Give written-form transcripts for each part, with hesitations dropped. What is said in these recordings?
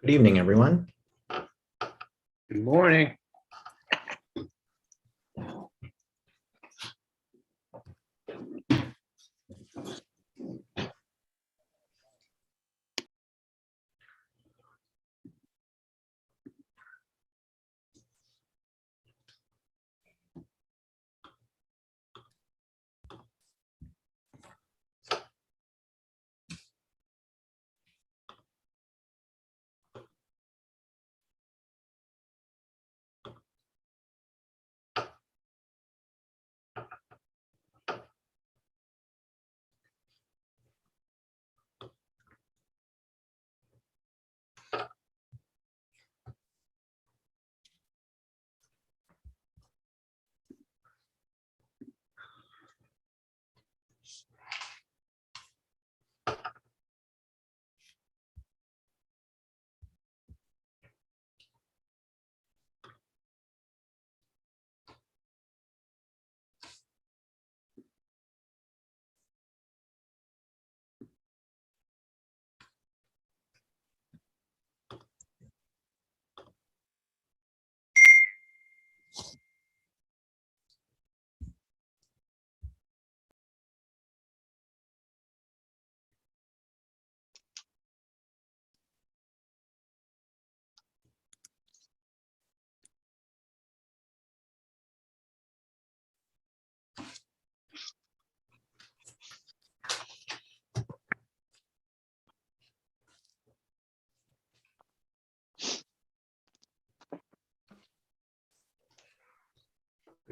Good evening, everyone. Good morning.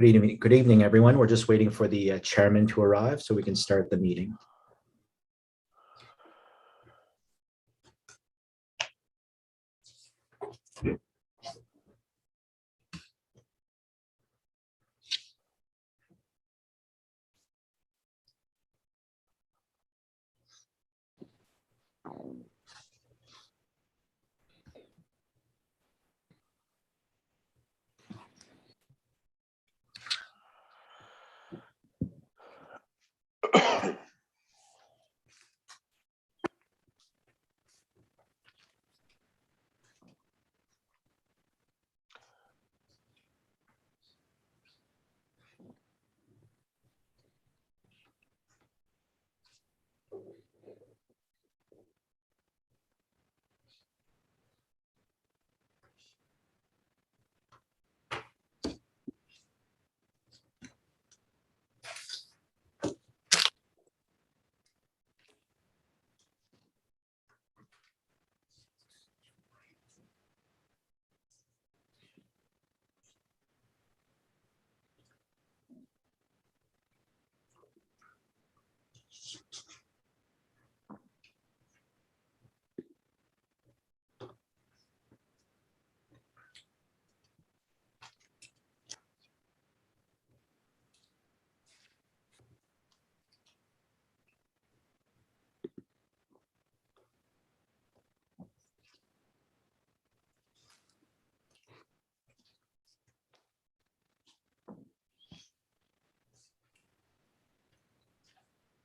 Good evening, everyone. We're just waiting for the chairman to arrive so we can start the meeting.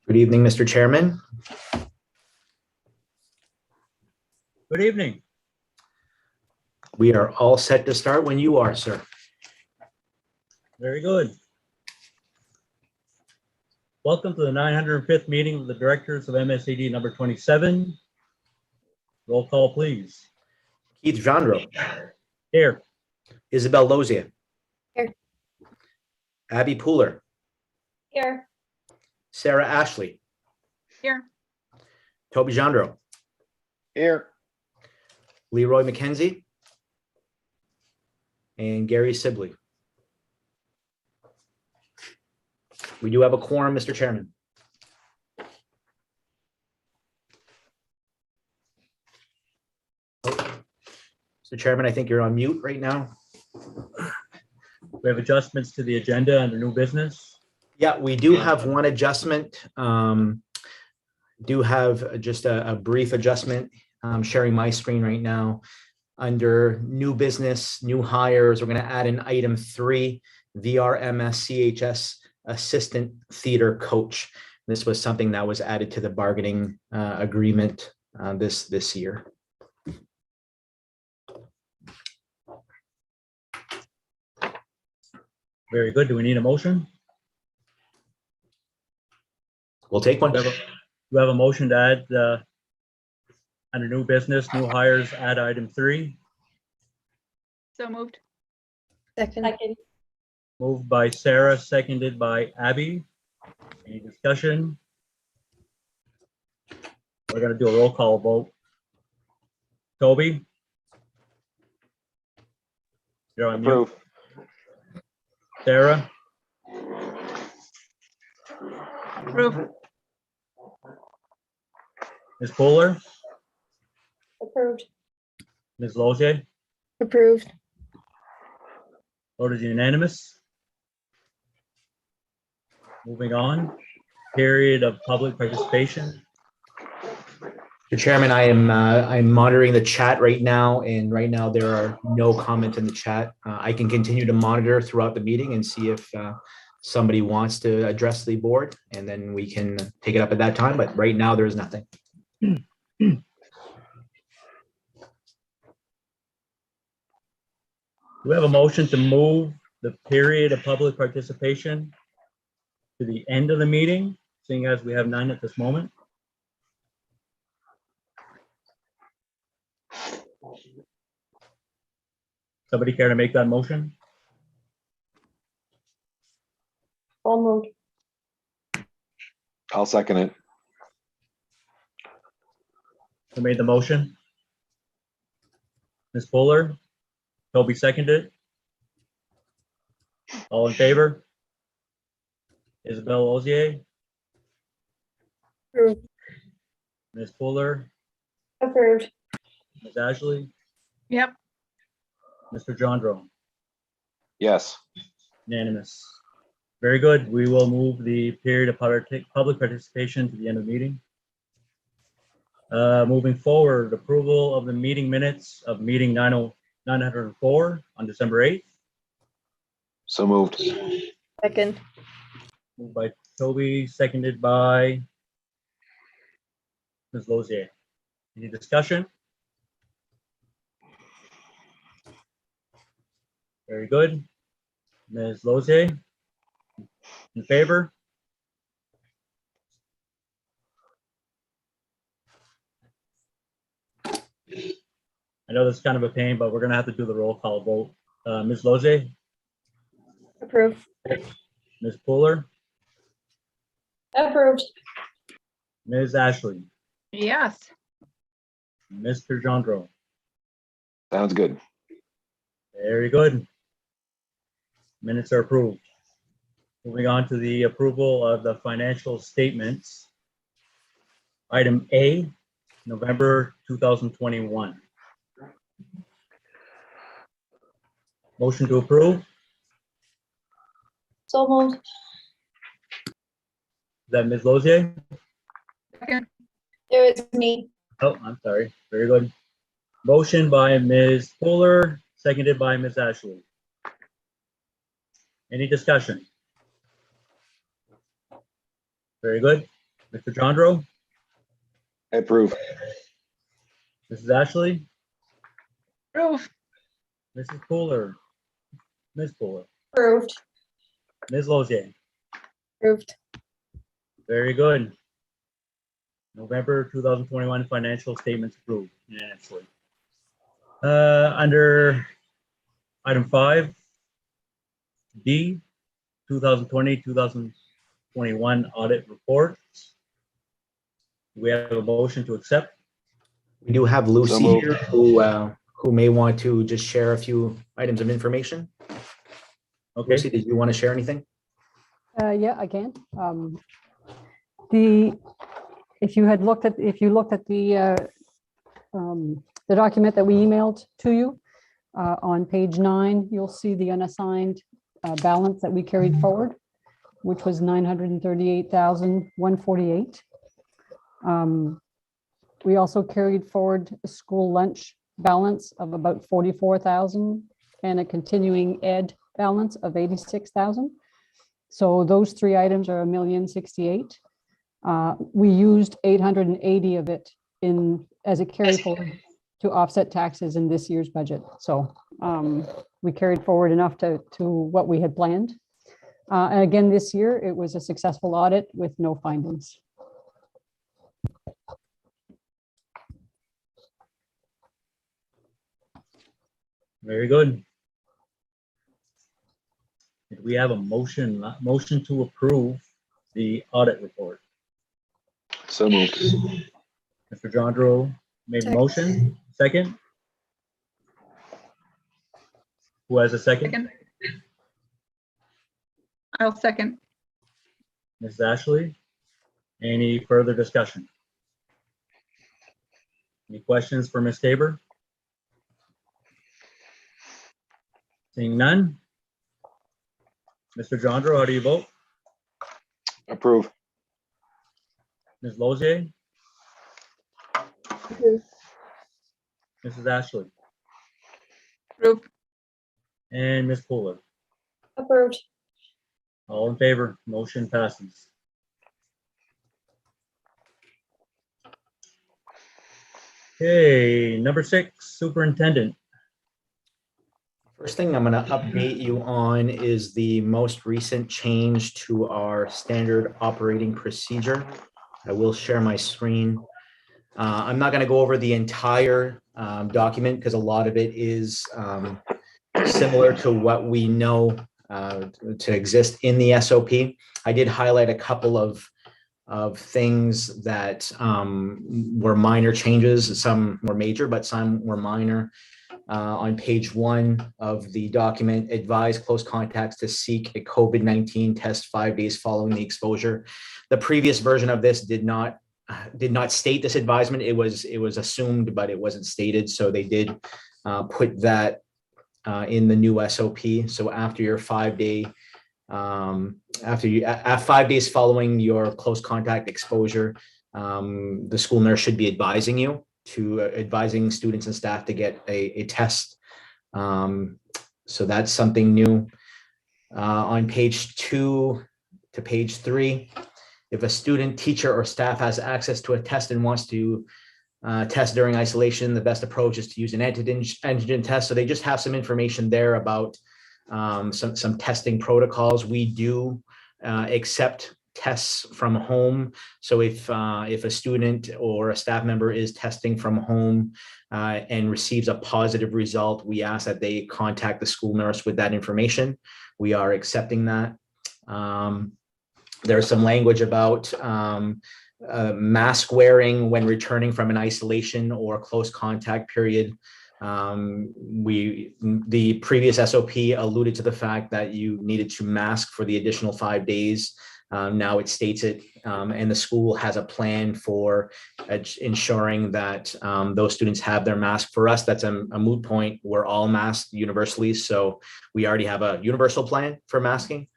Good evening, Mr. Chairman. Good evening. We are all set to start when you are, sir. Very good. Welcome to the 905th meeting of the directors of MSAD number 27. Roll call, please. Keith Jandro. Here. Isabel Lozia. Here. Abby Pooler. Here. Sarah Ashley. Here. Toby Jandro. Here. Leroy McKenzie. And Gary Sibley. We do have a quorum, Mr. Chairman. Oh, Mr. Chairman, I think you're on mute right now. We have adjustments to the agenda under new business. Yeah, we do have one adjustment. Do have just a brief adjustment. I'm sharing my screen right now. Under new business, new hires, we're going to add an item 3, VRMS CHS assistant theater coach. This was something that was added to the bargaining agreement this year. Very good. Do we need a motion? We'll take one. Do we have a motion to add under new business, new hires, add item 3? So moved. Second. Moved by Sarah, seconded by Abby. Any discussion? We're gonna do a roll call vote. Toby? You're on mute. Approve. Sarah? Approve. Ms. Fuller? Approved. Ms. Lozier? Approved. Vote is unanimous. Moving on, period of public participation. Mr. Chairman, I'm monitoring the chat right now, and right now there are no comments in the chat. I can continue to monitor throughout the meeting and see if somebody wants to address the board, and then we can take it up at that time, but right now there is nothing. Do we have a motion to move the period of public participation to the end of the meeting, seeing as we have none at this moment? Somebody care to make that motion? All moved. I'll second it. Who made the motion? Ms. Fuller? Toby seconded. All in favor? Isabel Ozier? Approved. Ms. Fuller? Approved. Ms. Ashley? Yep. Mr. Jandro? Yes. Unanimous. Very good. We will move the period of public participation to the end of the meeting. Moving forward, approval of the meeting minutes of meeting 904 on December 8th. So moved. Second. Moved by Toby, seconded by Ms. Lozier. Any discussion? Very good. Ms. Lozier, in favor? I know this is kind of a pain, but we're gonna have to do the roll call vote. Ms. Lozier, Approved. Ms. Fuller, Approved. Ms. Ashley, Yes. Mr. Jandro. Sounds good. Very good. Minutes are approved. Moving on to the approval of the financial statements. Item A, November 2021. Motion to approve. So moved. Is that Ms. Lozier? Second. It was me. Oh, I'm sorry. Very good. Motion by Ms. Fuller, seconded by Ms. Ashley. Any discussion? Very good. Mr. Jandro, I approve. Mrs. Ashley, Approve. Mrs. Fuller, Ms. Fuller, Approved. Ms. Lozier. Approved. Very good. November 2021 financial statements approved unanimously. Under item 5, D, 2020-2021 audit report. We have a motion to accept. We do have So Lucy moved. here who may want to just share a few items of information. Okay, Lucy, did you want to share anything? Yeah, I can. If you looked at the document that we emailed to you, on page 9, you'll see the unassigned balance that we carried forward, which was $938,148. We also carried forward a school lunch balance of about $44,000 and a continuing ed balance of $86,000. So those 3 items are $1,068,000. We used 880 of it as a carry forward to offset taxes in this year's budget. So we carried forward enough to what we had planned. And again, this year, it was a successful audit with no findings. Very good. Did we have a motion to approve the audit report? So moved. Mr. Jandro made a Second. motion. Second? Who has a second? Second. I'll second. Ms. Ashley? Any further discussion? Any questions for Ms. Tabor? Seeing none? Mr. Jandro, how do you vote? Approve. Ms. Lozier? Approve. Mrs. Ashley? Approve. And Ms. Fuller? Approved. All in favor, motion passes. Okay, number 6, Superintendent. First thing I'm going to update you on is the most recent change to our standard operating procedure. I will share my screen. I'm not going to go over the entire document because a lot of it is similar to what we know to exist in the SOP. I did highlight a couple of things that were minor changes. Some were major, but some were minor. On page 1 of the document, advise close contacts to seek a COVID-19 test 5 days following the exposure. The previous version of this did not state this advisement. It was assumed, but it wasn't stated. So they did put that in the new SOP. So after your 5 day, at 5 days following your close contact exposure, the school nurse should be advising students and staff to get a test. So that's something new. On page 2 to page 3, if a student, teacher, or staff has access to a test and wants to test during isolation, the best approach is to use an antigen test. So they just have some information there about some testing protocols. We do accept tests from home. So if a student or a staff member is testing from home and receives a positive result, we ask that they contact the school nurse with that information. We are accepting that. There's some language about mask wearing when returning from an isolation or close contact period. The previous SOP alluded to the fact that you needed to mask for the additional 5 days. Now it states it, and the school has a plan for ensuring that those students have their mask. For us, that's a moot point. We're all masked universally, so we already have a universal plan for masking.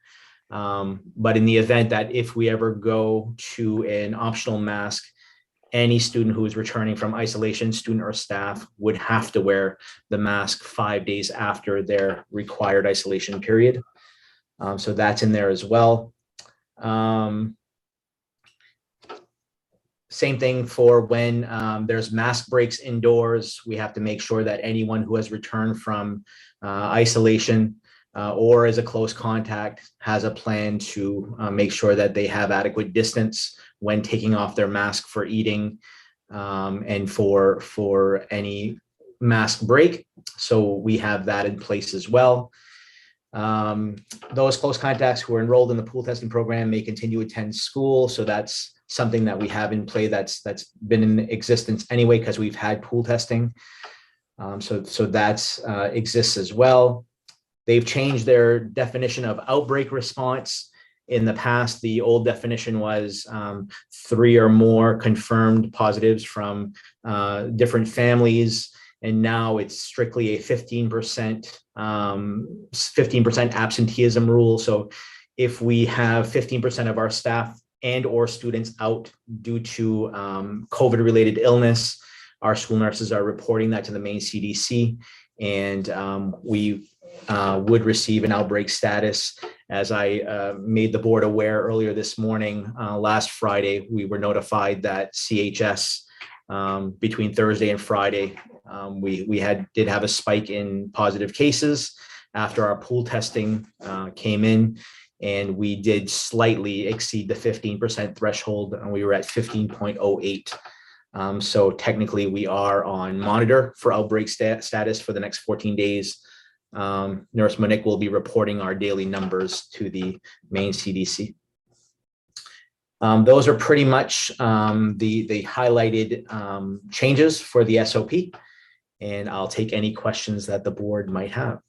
But in the event that if we ever go to an optional mask, any student who is returning from isolation, student or staff, would have to wear the mask 5 days after their required isolation period. So that's in there as well. Same thing for when there's mask breaks indoors. We have to make sure that anyone who has returned from isolation or as a close contact has a plan to make sure that they have adequate distance when taking off their mask for eating and for any mask break. So we have that in place as well. Those close contacts who are enrolled in the pool testing program may continue to attend school. So that's something that we have in play that's been in existence anyway, because we've had pool testing. So that's exists as well. They've changed their definition of outbreak response. In the past, the old definition was 3 or more confirmed positives from different families. And now it's strictly a 15% absenteeism rule. So if we have 15% of our staff and or students out due to COVID-related illness, our school nurses are reporting that to the main CDC, and we would receive an outbreak status. As I made the board aware earlier this morning, last Friday, we were notified that CHS between Thursday and Friday We did have a spike in positive cases after our pool testing came in, and we did slightly exceed the 15% threshold, and we were at 15.08. So technically we are on monitor for outbreak status for the next 14 days. Nurse Monique will be reporting our daily numbers to the main CDC. Those are pretty much the highlighted changes for the SOP, and I'll take any questions that the board might have.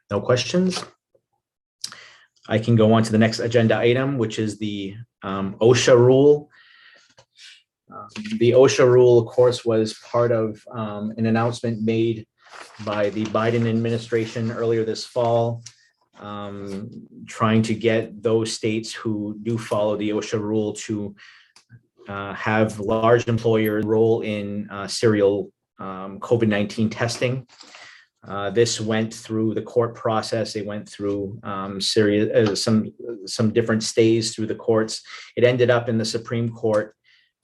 No questions? I can go on to the next agenda item, which is the OSHA rule. The OSHA rule, of course, was part of an announcement made by the Biden administration earlier this fall, trying to get those states who do follow the OSHA rule to have large employers enroll in serial COVID-19 testing. This went through the court process. They went through some different stays through the courts. It ended up in the Supreme Court.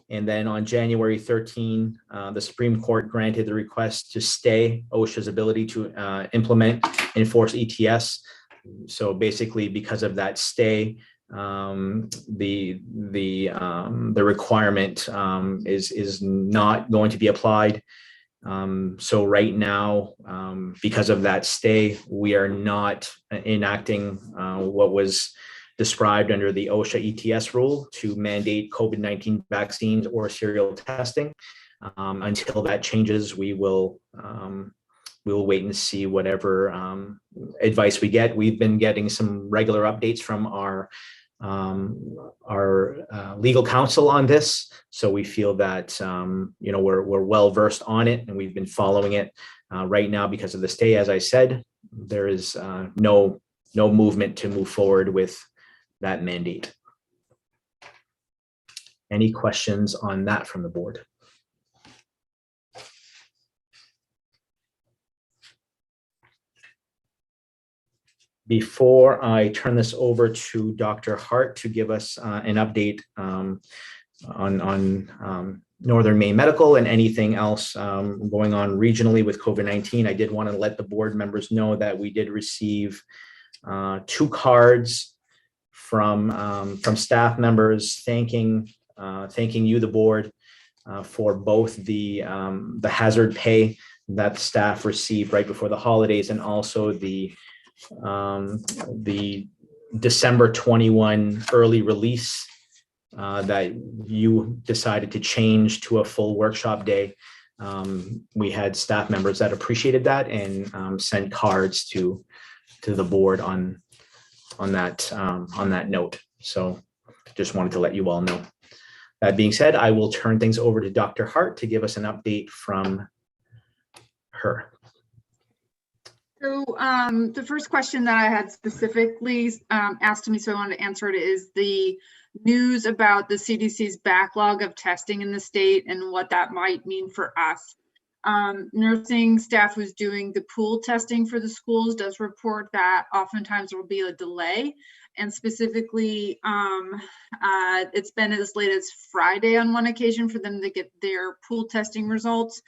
And then on January 13, the Supreme Court granted the request to stay OSHA's ability to implement, enforce ETS. So basically, because of that stay, the requirement is not going to be applied. So right now, because of that stay, we are not enacting what was described under the OSHA ETS rule to mandate COVID-19 vaccines or serial testing. Until that changes, we will wait and see whatever advice we get. We've been getting some regular updates from our legal counsel on this, so we feel that we're well versed on it, and we've been following it. Right now, because of the stay, as I said, there is no movement to move forward with that mandate. Any questions on that from the board? Before I turn this over to Dr. Hart to give us an update on Northern Maine Medical and anything else going on regionally with COVID-19, I did want to let the board members know that we did receive 2 cards from staff members thanking you, the board, for both the hazard pay that staff received right before the holidays, and also the December 21 early release that you decided to change to a full workshop day. We had staff members that appreciated that and sent cards to the board on that note. So just wanted to let you all know. That being said, I will turn things over to Dr. Hart to give us an update from her. So the first question that I had specifically asked me, so I wanted to answer it, is the news about the CDC's backlog of testing in the state and what that might mean for us. Nursing staff who's doing the pool testing for the schools does report that oftentimes there will be a delay, and specifically it's been as late as Friday on one occasion for them to get their pool testing results,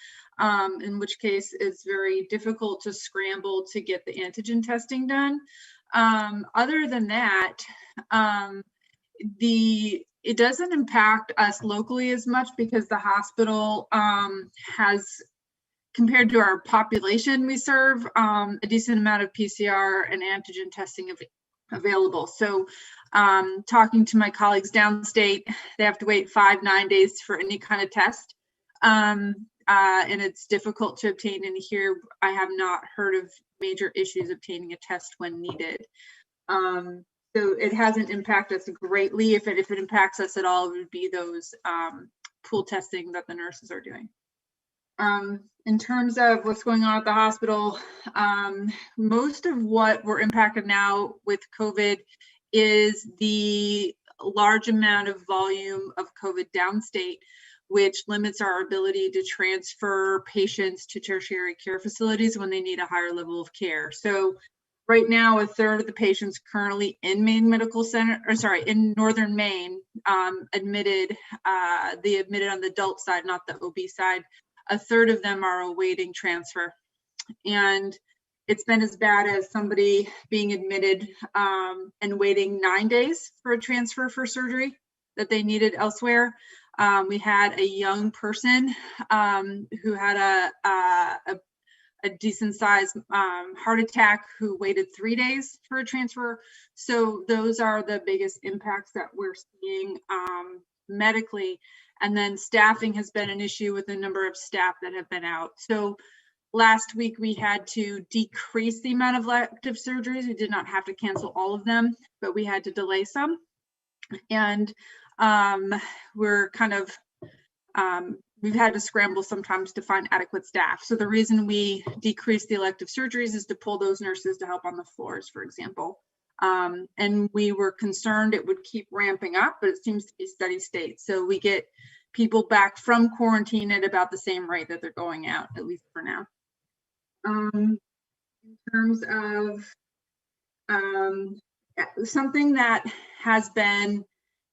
in which case it's very difficult to scramble to get the antigen testing done. Other than that, it doesn't impact us locally as much because the hospital has, compared to our population we serve, a decent amount of PCR and antigen testing available. So talking to my colleagues downstate, they have to wait 5-9 days for any kind of test. And it's difficult to obtain, and here I have not heard of major issues obtaining a test when needed. So it hasn't impacted us greatly. If it impacts us at all, it would be those pool testing that the nurses are doing. In terms of what's going on at the hospital, most of what we're impacted now with COVID is the large amount of volume of COVID downstate. which limits our ability to transfer patients to tertiary care facilities when they need a higher level of care. So right now, a third of the patients currently in Maine Medical Center, or sorry, in Northern Maine, admitted, they admitted on the adult side, not the OB side. A third of them are awaiting transfer. And it's been as bad as somebody being admitted and waiting 9 days for a transfer for surgery that they needed elsewhere. We had a young person who had a decent sized heart attack who waited 3 days for a transfer. So those are the biggest impacts that we're seeing medically. And then staffing has been an issue with the number of staff that have been out. So last week we had to decrease the amount of elective surgeries. We did not have to cancel all of them, but we had to delay some. And we're kind of, we've had to scramble sometimes to find adequate staff. So the reason we decreased the elective surgeries is to pull those nurses to help on the floors, for example. And we were concerned it would keep ramping up, but it seems to be steady state. So we get people back from quarantine at about the same rate that they're going out, at least for now. In terms of something that has been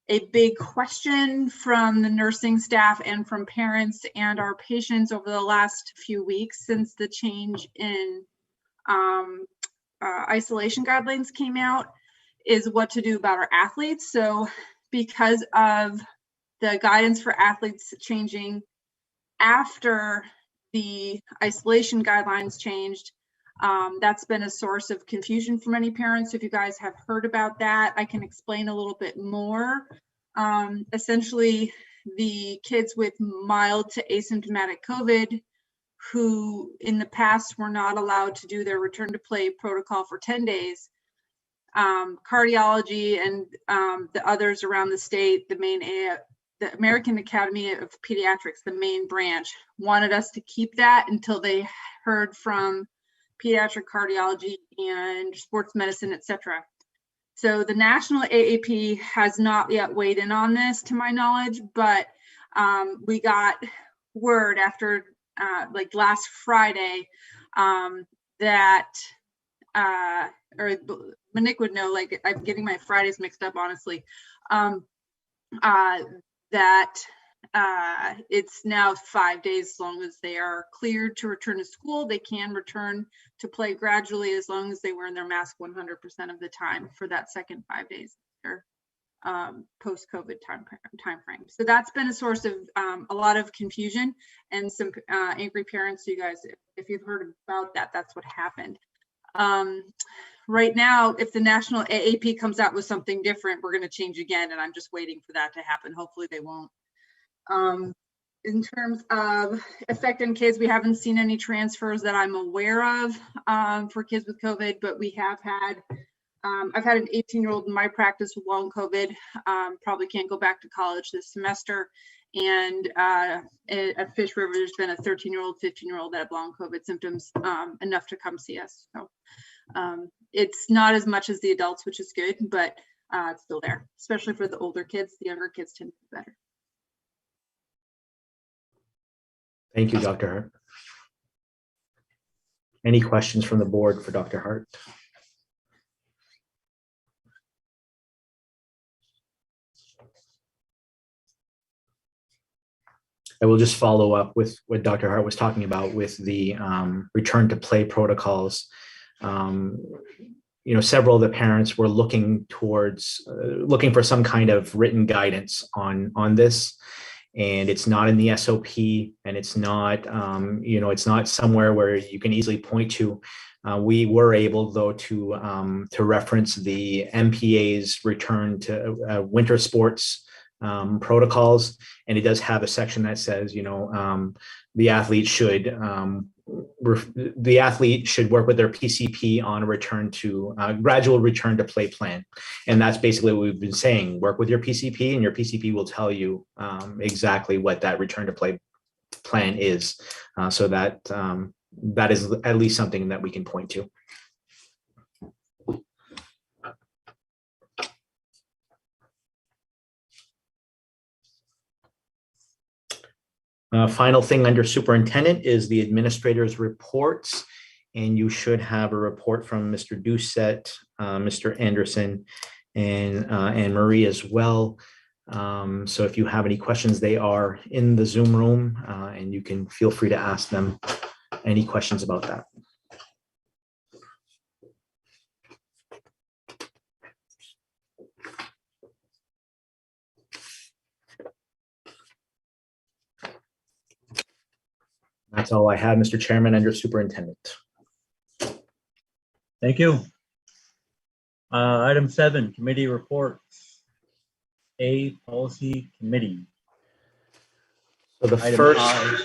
a big question from the nursing staff and from parents and our patients over the last few weeks since the change in isolation guidelines came out is what to do about our athletes. So because of the guidance for athletes changing after the isolation guidelines changed, that's been a source of confusion for many parents. If you guys have heard about that, I can explain a little bit more. Essentially, the kids with mild to asymptomatic COVID who in the past were not allowed to do their return to play protocol for 10 days, cardiology and the others around the state, the American Academy of Pediatrics, the main branch, wanted us to keep that until they heard from pediatric cardiology and sports medicine, etc. So the national AAP has not yet weighed in on this, to my knowledge, but we got word after like last Friday that, or Monique would know, like I'm getting my Fridays mixed up, honestly, that it's now 5 days. As long as they are cleared to return to school, they can return to play gradually as long as they wear their mask 100% of the time for that second 5 days or post-COVID time frame. So that's been a source of a lot of confusion and some angry parents. You guys, if you've heard about that, that's what happened. Right now, if the national AAP comes out with something different, we're going to change again, and I'm just waiting for that to happen. Hopefully they won't. In terms of affecting kids, we haven't seen any transfers that I'm aware of for kids with COVID, but we have had, I've had an 18-year-old in my practice with long COVID, probably can't go back to college this semester. And at Fish River, there's been a 13-year-old, 15-year-old that have long COVID symptoms, enough to come see us. So it's not as much as the adults, which is good, but it's still there, especially for the older kids. The younger kids tend to be better. Thank you, Dr. Hart. Any questions from the board for Dr. Hart? I will just follow up with what Dr. Hart was talking about with the return to play protocols. Several of the parents were looking towards looking for some kind of written guidance on this, and it's not in the SOP, and it's not it's not somewhere where you can easily point to. We were able, though, to reference the MPA's return to winter sports protocols, and it does have a section that says, the athlete should work with their PCP on a return to gradual return to play plan, and that's basically what we've been saying. Work with your PCP, and your PCP will tell you exactly what that return to play plan is, so that that is at least something that we can point to. Final thing under superintendent is the administrator's reports. And you should have a report from Mr. Doucette, Mr. Anderson, and AnnMarie as well. So if you have any questions, they are in the Zoom room, and you can feel free to ask them any questions about that. That's all I have, Mr. Chairman, under superintendent. Thank you. Item 7, committee reports. A, policy committee. So the Item first, I.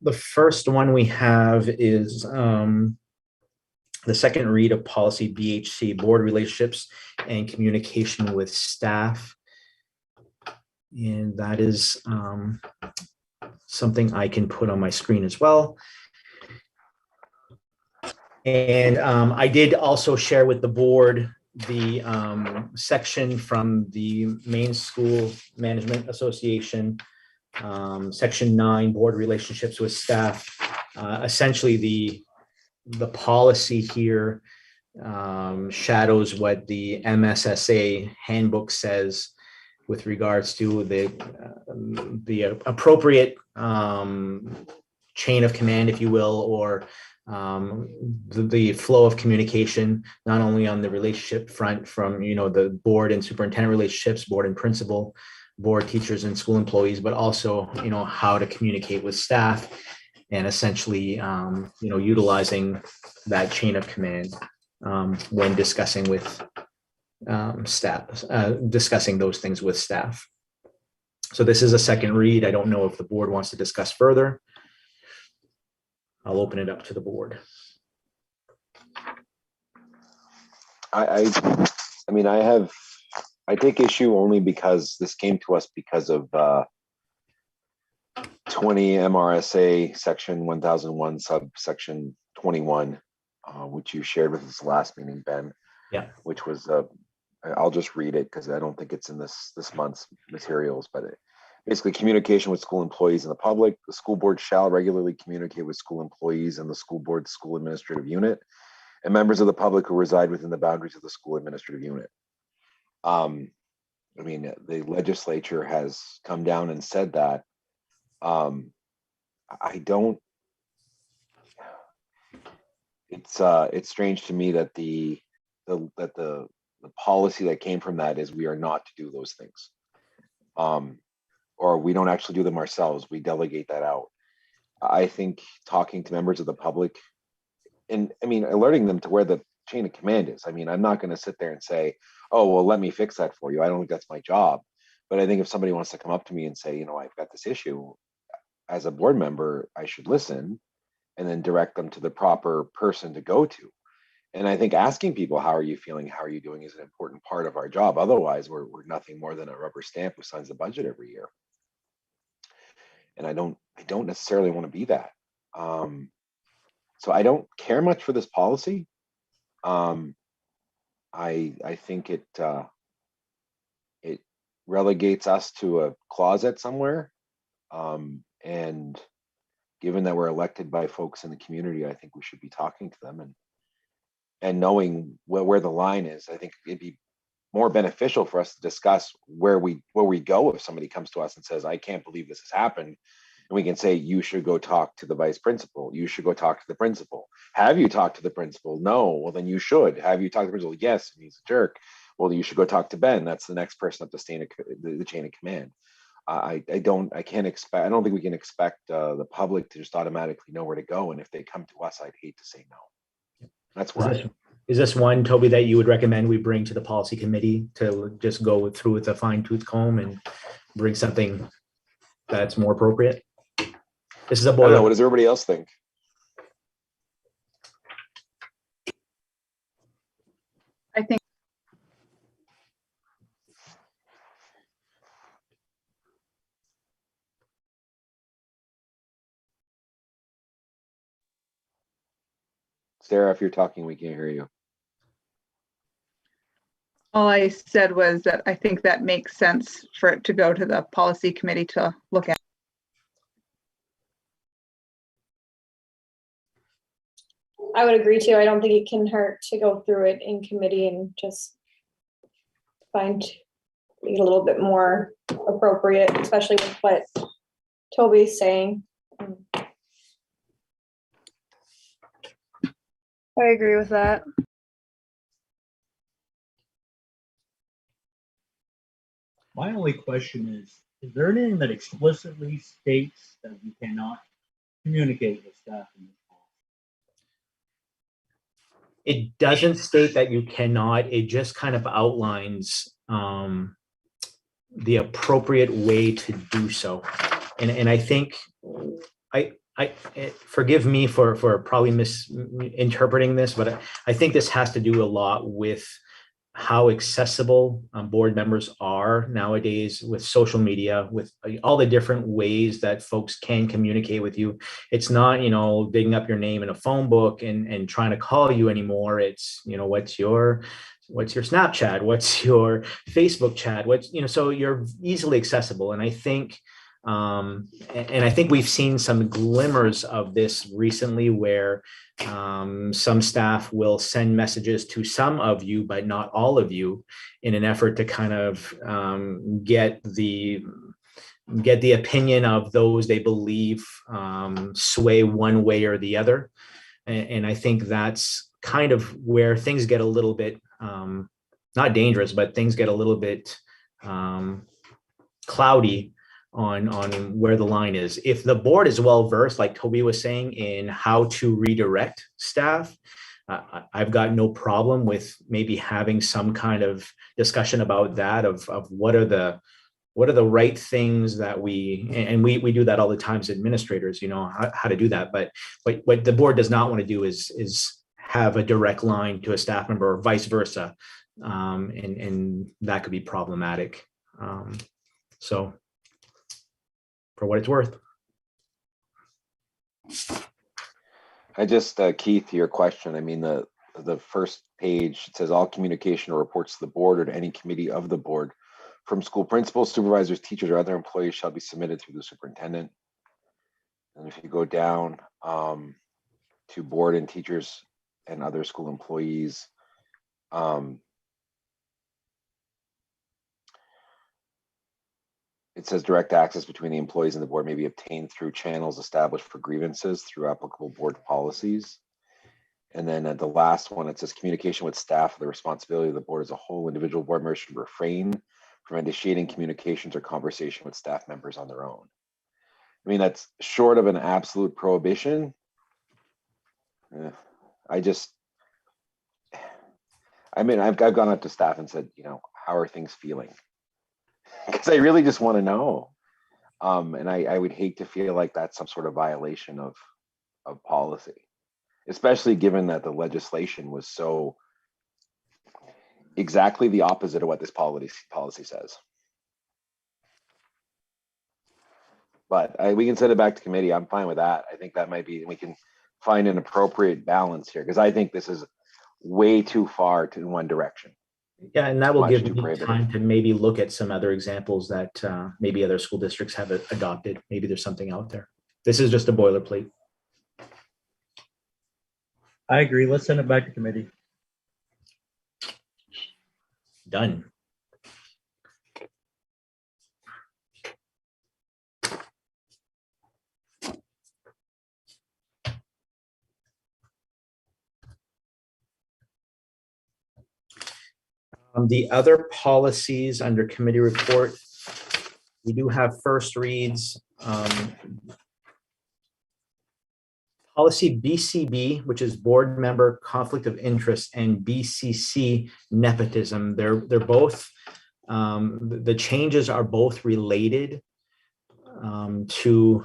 the first one we have is the second read of policy BHC, board relationships and communication with staff. And that is something I can put on my screen as well. And I did also share with the board the section from the Maine School Management Association, section 9, board relationships with staff. Essentially, the policy here shadows what the MSSA handbook says with regards to the appropriate chain of command, if you will, or the flow of communication, not only on the relationship front from, the board and superintendent relationships, board and principal, board teachers and school employees, but also, how to communicate with staff and essentially, utilizing that chain of command when discussing with staff, discussing those things with staff. So this is a second read. I don't know if the board wants to discuss further. I'll open it up to the board. I take issue only because this came to us because of 20 MRSA section 1001 subsection 21, which you shared with us last meeting, Ben. Yeah. Which was I'll just read it because I don't think it's in this month's materials, but basically, communication with school employees and the public. The school board shall regularly communicate with school employees and the school board's school administrative unit and members of the public who reside within the boundaries of the school administrative unit. The legislature has come down and said that. It's strange to me that the policy that came from that is we are not to do those things. Or we don't actually do them ourselves, we delegate that out. I think talking to members of the public and alerting them to where the chain of command is. I'm not going to sit there and say, oh, well, let me fix that for you. I don't think that's my job. But I think if somebody wants to come up to me and say, I've got this issue, as a board member, I should listen and then direct them to the proper person to go to. And I think asking people, how are you feeling? How are you doing is an important part of our job. Otherwise, we're nothing more than a rubber stamp who signs the budget every year. And I don't necessarily want to be that. So I don't care much for this policy. I think it relegates us to a closet somewhere. And given that we're elected by folks in the community, I think we should be talking to them and knowing where the line is. I think it'd be more beneficial for us to discuss where we go if somebody comes to us and says, I can't believe this has happened. And we can say, you should go talk to the vice principal. You should go talk to the principal. Have you talked to the principal? No. Well, then you should. Have you talked to the principal? Yes. And he's a jerk. Well, you should go talk to Ben. That's the next person up the chain of command. I don't think we can expect the public to just automatically know where to go. And if they come to us, I'd hate to say no. That's why. Is this one, Toby, that you would recommend we bring to the policy committee to just go through with a fine tooth comb and bring something that's more appropriate? This is a I don't know. What boiler. does everybody else think? I think Sarah, if you're talking, we can't hear you. all I said was that I think that makes sense for it to go to the policy committee to look at. I would agree too. I don't think it can hurt to go through it in committee and just find it a little bit more appropriate, especially with what Toby's saying. I agree with that. My only question is there anything that explicitly states that you cannot communicate with staff in this policy? It doesn't state that you cannot, it just kind of outlines the appropriate way to do so. And I think, forgive me for probably misinterpreting this, but I think this has to do a lot with how accessible board members are nowadays with social media, with all the different ways that folks can communicate with you. It's not, digging up your name in a phone book and trying to call you anymore. It's, what's your Snapchat? What's your Facebook chat? So you're easily accessible. And I think, we've seen some glimmers of this recently where some staff will send messages to some of you, but not all of you, in an effort to kind of get the opinion of those they believe sway one way or the other. And I think that's kind of where things get a little bit, not dangerous, but things get a little bit cloudy on where the line is. If the board is well versed, like Toby was saying, in how to redirect staff, I've got no problem with maybe having some kind of discussion about that, of what are the right things that we do that all the time as administrators, how to do that. But what the board does not want to do is have a direct line to a staff member or vice versa. And that could be problematic. So for what it's worth. I just, Keith, to your question, I mean, the first page, it says all communication or reports to the board or to any committee of the board from school principals, supervisors, teachers, or other employees shall be submitted through the superintendent. And if you go down to board and teachers and other school employees, it says direct access between the employees and the board may be obtained through channels established for grievances through applicable board policies. And then at the last one, it says communication with staff are the responsibility of the board as a whole. Individual board members should refrain from initiating communications or conversation with staff members on their own. I mean, that's short of an absolute prohibition. I've gone up to staff and said, how are things feeling? Because I really just want to know. And I would hate to feel like that's some sort of violation of policy, especially given that the legislation was so exactly the opposite of what this policy says. But we can send it back to committee. I'm fine with that. I think that might be, we can find an appropriate balance here, because I think this is way too far in one direction. Yeah, and that will give Much too me prohibitive. time to maybe look at some other examples that maybe other school districts have adopted. Maybe there's something out there. This is just a boilerplate. I agree. Let's send it back to committee. Done. The other policies under committee report, we do have first reads. Policy BCB, which is board member conflict of interest, and BCC nepotism. They're both, the changes are both related to,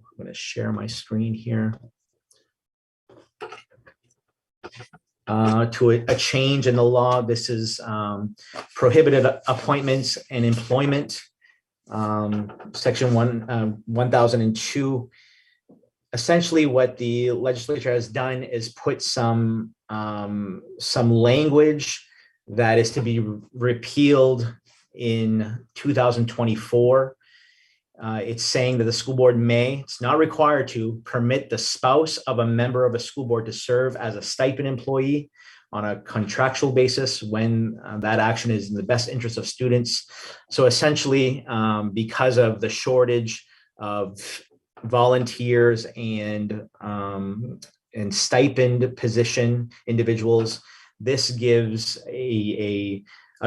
I'm going to share my screen here. To a change in the law. This is prohibited appointments and employment, section 1002. Essentially, what the legislature has done is put some language that is to be repealed in 2024 It's saying that the school board may, it's not required to, permit the spouse of a member of a school board to serve as a stipend employee on a contractual basis when that action is in the best interest of students. So essentially, because of the shortage of volunteers and stipend position individuals, this gives a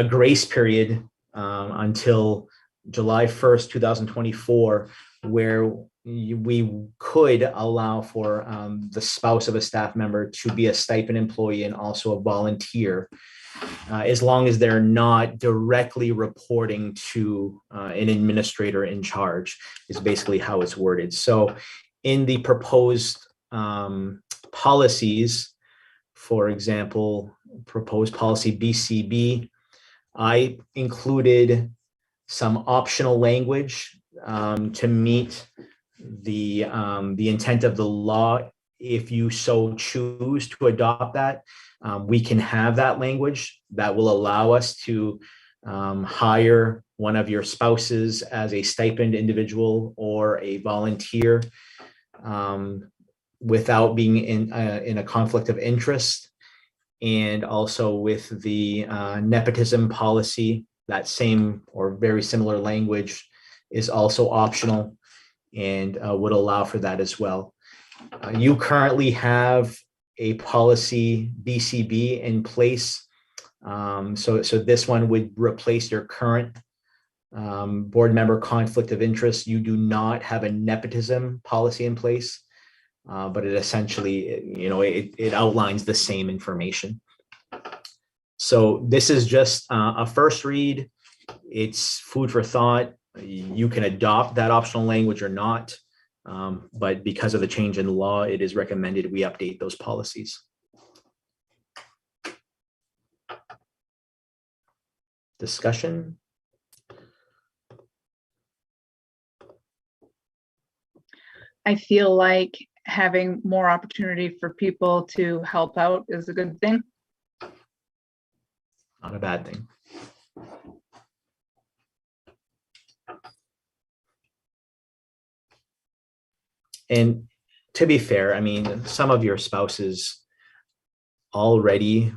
grace period until July 1st, 2024, where we could allow for the spouse of a staff member to be a stipend employee and also a volunteer, as long as they're not directly reporting to an administrator in charge, is basically how it's worded. So in the proposed policies, for example, proposed policy BCB, I included some optional language to meet the intent of the law. If you so choose to adopt that, we can have that language that will allow us to hire one of your spouses as a stipend individual or a volunteer without being in a conflict of interest. And also with the nepotism policy, that same or very similar language is also optional and would allow for that as well. You currently have a policy BCB in place. So this one would replace your current board member conflict of interest. You do not have a nepotism policy in place, but it essentially, it outlines the same information. So this is just a first read. It's food for thought. You can adopt that optional language or not, but because of the change in law, it is recommended we update those policies. Discussion? I feel like having more opportunity for people to help out is a good thing. Not a bad thing. And to be fair, I mean, some of your spouses already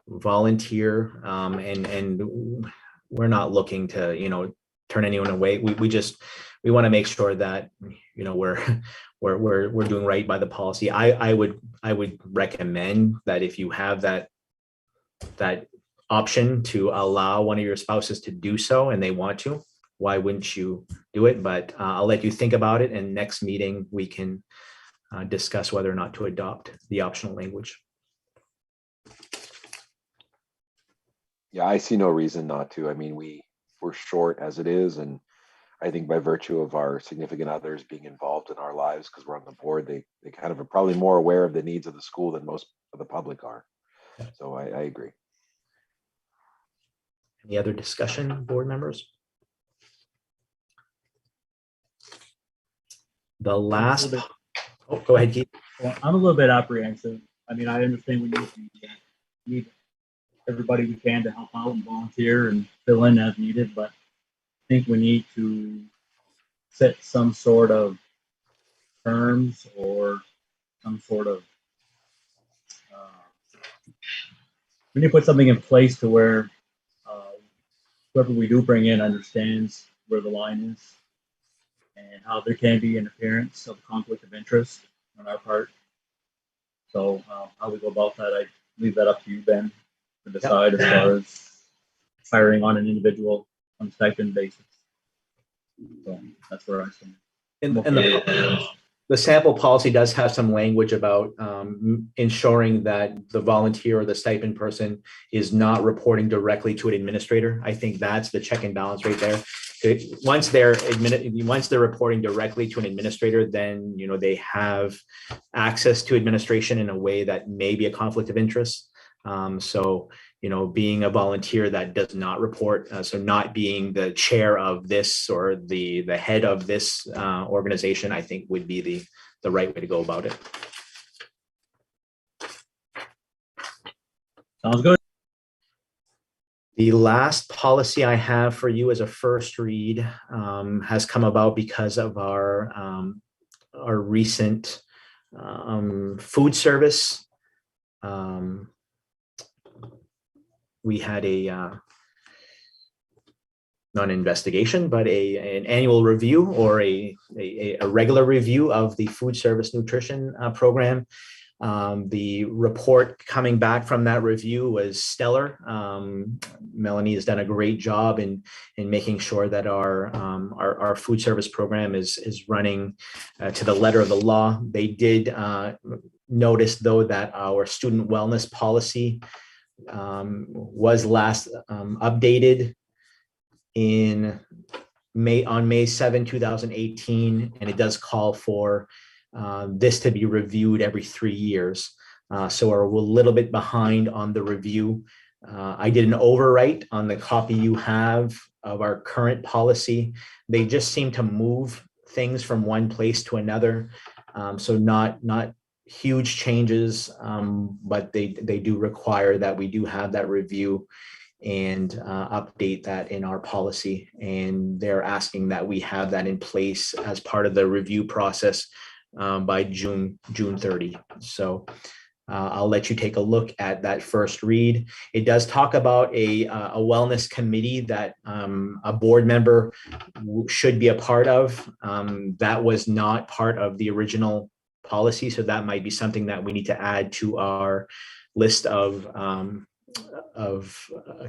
volunteer, and we're not looking to, turn anyone away. We want to make sure that, we're doing right by the policy. I would recommend that if you have that option to allow one of your spouses to do so and they want to, why wouldn't you do it? But I'll let you think about it, and next meeting we can discuss whether or not to adopt the optional language. Yeah, I see no reason not to. I mean, we're short as it is, and I think by virtue of our significant others being involved in our lives, because we're on the board, they kind of are probably more aware of the needs of the school than most of the public are. So I agree. Any other discussion, board members? The last, go ahead, Keith. Well, I'm a little bit apprehensive. I mean, I understand we need everybody we can to help out and volunteer and fill in as needed, but I think we need to set some sort of terms or some sort of, we need to put something in place to where whoever we do bring in understands where the line is and how there can be interference of conflict of interest on our part. So how we go about that, I leave that up to you, Ben, to decide as far as hiring on an individual on a stipend basis. So that's where I stand. And the sample policy does have some language about ensuring that the volunteer or the stipend person is not reporting directly to an administrator. I think that's the check and balance right there. Once they're reporting directly to an administrator, then they have access to administration in a way that may be a conflict of interest. So being a volunteer that does not report, so not being the chair of this or the head of this organization, I think would be the right way to go about it. Sounds good. The last policy I have for you as a first read has come about because of our recent food service. We had not an investigation, but an annual review or a regular review of the food service nutrition program. The report coming back from that review was stellar. Melanie has done a great job in making sure that our food service program is running to the letter of the law. They did notice, though, that our student wellness policy was last updated on May 7, 2018, and it does call for this to be reviewed every 3 years. So we're a little bit behind on the review. I did an overwrite on the copy you have of our current policy. They just seem to move things from one place to another. So not huge changes, but they do require that we do have that review and update that in our policy. And they're asking that we have that in place as part of the review process by June 30. So I'll let you take a look at that first read. It does talk about a wellness committee that a board member should be a part of. That was not part of the original policy, so that might be something that we need to add to our list of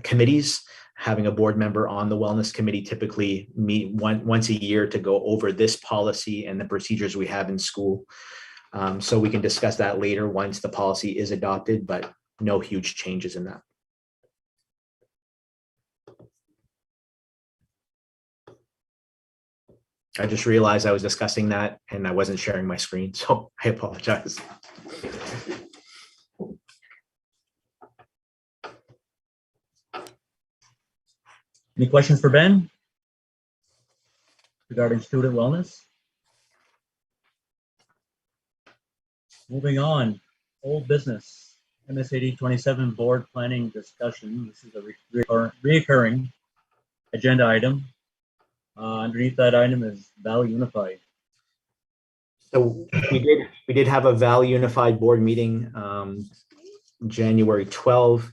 committees. Having a board member on the wellness committee, typically meet once a year to go over this policy and the procedures we have in school. So we can discuss that later once the policy is adopted, but no huge changes in that. I just realized I was discussing that and I wasn't sharing my screen, so I apologize. Any questions for Ben regarding student wellness? Moving on, old business, MSAD 27 board planning discussion. This is a reoccurring agenda item. Underneath that item is Val Unified. So we did have a Val Unified board meeting January 12,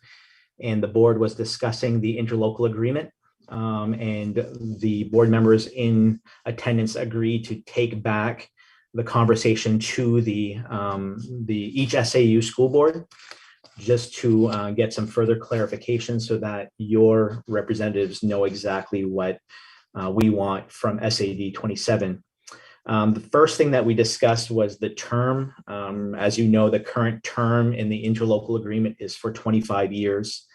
and the board was discussing the interlocal agreement. And the board members in attendance agreed to take back the conversation to the each SAU school board, just to get some further clarification so that your representatives know exactly what we want from SAD 27. The first thing that we discussed was the term. As you know, the current term in the interlocal agreement is for 25 years.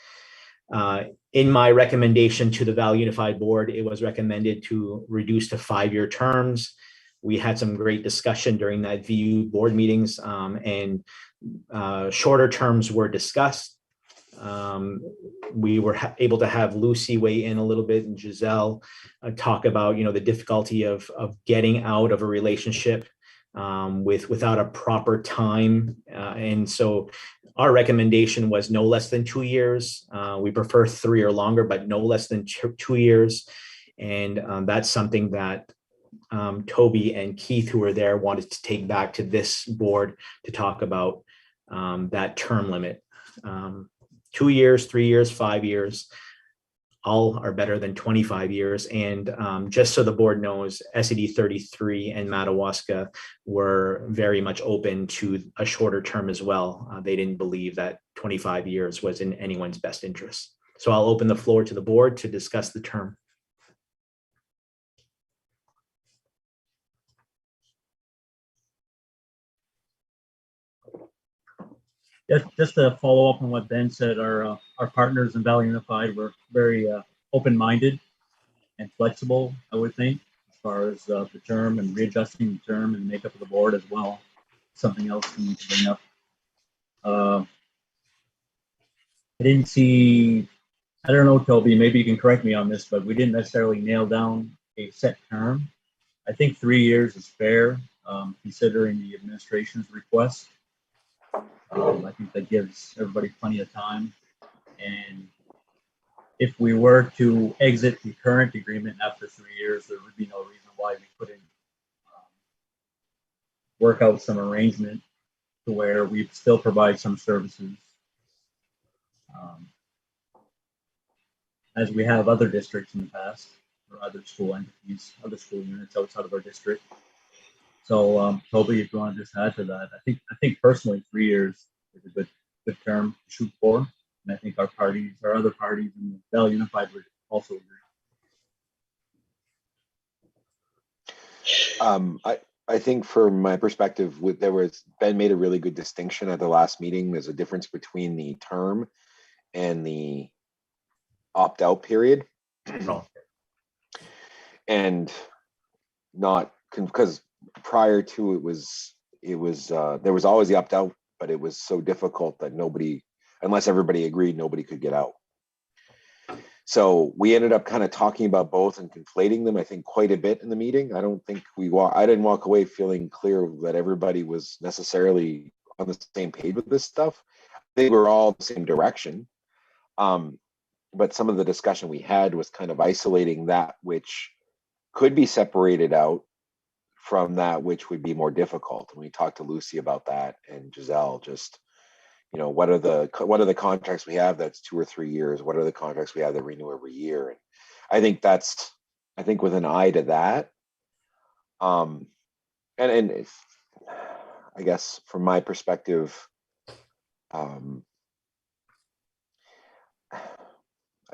In my recommendation to the Val Unified Board, it was recommended to reduce to 5-year terms. We had some great discussion during that VU board meetings, and shorter terms were discussed. We were able to have Lucy weigh in a little bit and Giselle talk about, the difficulty of getting out of a relationship without a proper time. And so our recommendation was no less than 2 years. We prefer 3 or longer, but no less than 2 years. And that's something that Toby and Keith, who were there, wanted to take back to this board to talk about that term limit. 2 years, 3 years, 5 years, all are better than 25 years. And just so the board knows, SAD 33 and Madawaska were very much open to a shorter term as well. They didn't believe that 25 years was in anyone's best interest. So I'll open the floor to the board to discuss the term. Just to follow up on what Ben said, our partners in Valley Unified were very open-minded and flexible, I would think, as far as the term and readjusting the term and makeup of the board as well. Something else we need to bring up. I didn't see, I don't know, Toby, maybe you can correct me on this, but we didn't necessarily nail down a set term. I think 3 years is fair, considering the administration's request. I think that gives everybody plenty of time. And if we were to exit the current agreement after 3 years, there would be no reason why we couldn't work out some arrangement to where we still provide some services, as we have other districts in the past, or other school entities, other school units outside of our district. So, Toby, if you want to just add to that, I think personally 3 years is a good term to shoot for, and I think our other parties in the Valley Unified would also agree. I think from my perspective, Ben made a really good distinction at the last meeting. There's a difference between the term and the opt-out period. And not because prior to it was there was always the opt-out, but it was so difficult that unless everybody agreed, nobody could get out. So we ended up kind of talking about both and conflating them, I think, quite a bit in the meeting. I didn't walk away feeling clear that everybody was necessarily on the same page with this stuff. They were all the same direction. But some of the discussion we had was kind of isolating that which could be separated out from that which would be more difficult. And we talked to Lucy about that, and Giselle, just, what are the contracts we have that's 2 or 3 years? What are the contracts we have that renew every year? And I think with an eye to that, and if, I guess from my perspective, I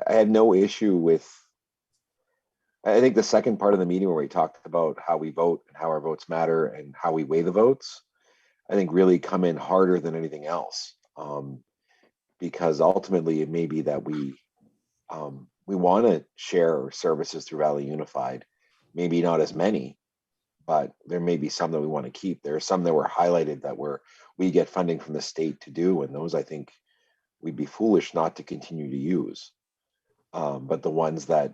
had no issue with, I think the second part of the meeting where we talked about how we vote and how our votes matter and how we weigh the votes, I think really come in harder than anything else. Because ultimately it may be that we want to share services through Valley Unified, maybe not as many, but there may be some that we want to keep. There are some that were highlighted that we get funding from the state to do, and those I think we'd be foolish not to continue to use. But the ones that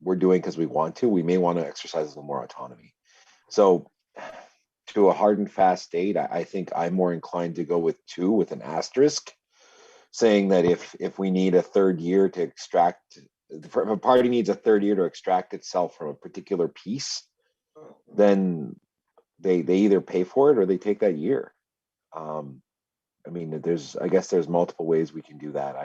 we're doing because we want to, we may want to exercise a little more autonomy. So to a hard and fast date, I think I'm more inclined to go with 2 with an asterisk, saying that if we need a third year to extract, if a party needs a third year to extract itself from a particular piece, then they either pay for it or they take that year. I mean, I guess there's multiple ways we can do that.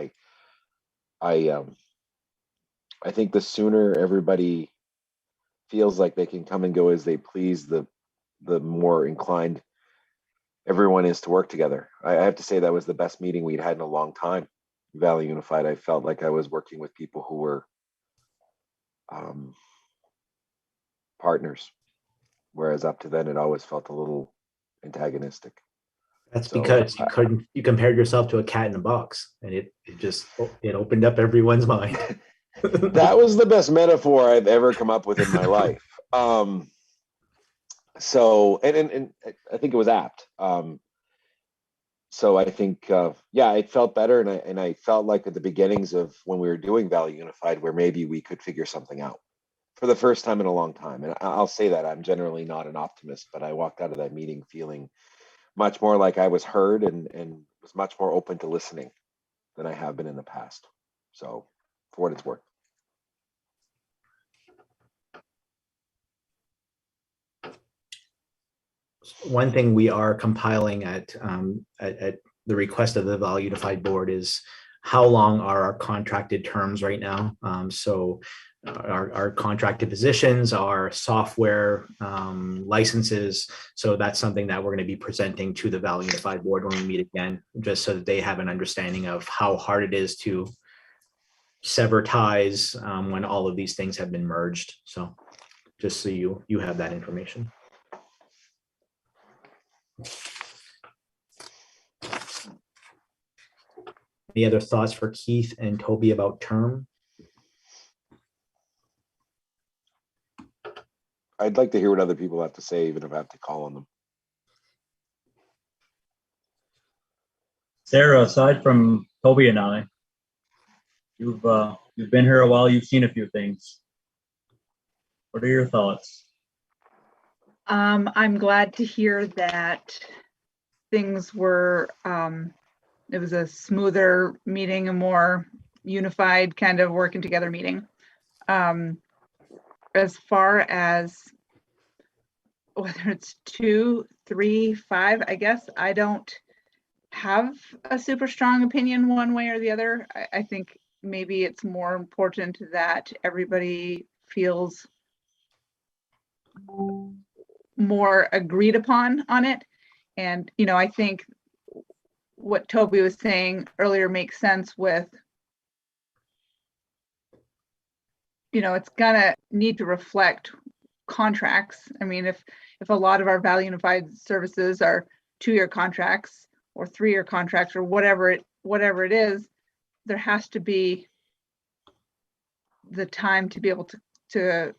I think the sooner everybody feels like they can come and go as they please, the more inclined everyone is to work together. I have to say that was the best meeting we'd had in a long time. Valley Unified, I felt like I was working with people who were partners, whereas up to then it always felt a little antagonistic. That's because you compared yourself to a cat in a box, and it opened up everyone's mind. That was the best metaphor I've ever come up with in my life. So, and I think it was apt. So I think, it felt better. And I felt like at the beginnings of when we were doing Valley Unified, where maybe we could figure something out for the first time in a long time. And I'll say that I'm generally not an optimist, but I walked out of that meeting feeling much more like I was heard and was much more open to listening than I have been in the past. So for what it's worth. One thing we are compiling at the request of the Valley Unified Board is how long are our contracted terms right now. So our contracted positions, our software licenses. So that's something that we're going to be presenting to the Valley Unified Board when we meet again, just so that they have an understanding of how hard it is to sever ties when all of these things have been merged. So just so you have that information. Any other thoughts for Keith and Toby about term? I'd like to hear what other people have to say, even if I have to call on them. Sarah, aside from Toby and I, you've been here a while. You've seen a few things. What are your thoughts? I'm glad to hear that things were, it was a smoother meeting, a more unified kind of working together meeting. As far as whether it's 2, 3, 5, I guess I don't have a super strong opinion one way or the other. I think maybe it's more important that everybody feels more agreed upon on it. And, you know, I think what Toby was saying earlier makes sense with, you know, it's gonna need to reflect contracts. I mean, if a lot of our Valley Unified services are 2-year contracts or 3-year contracts or whatever it is, there has to be the time to be able to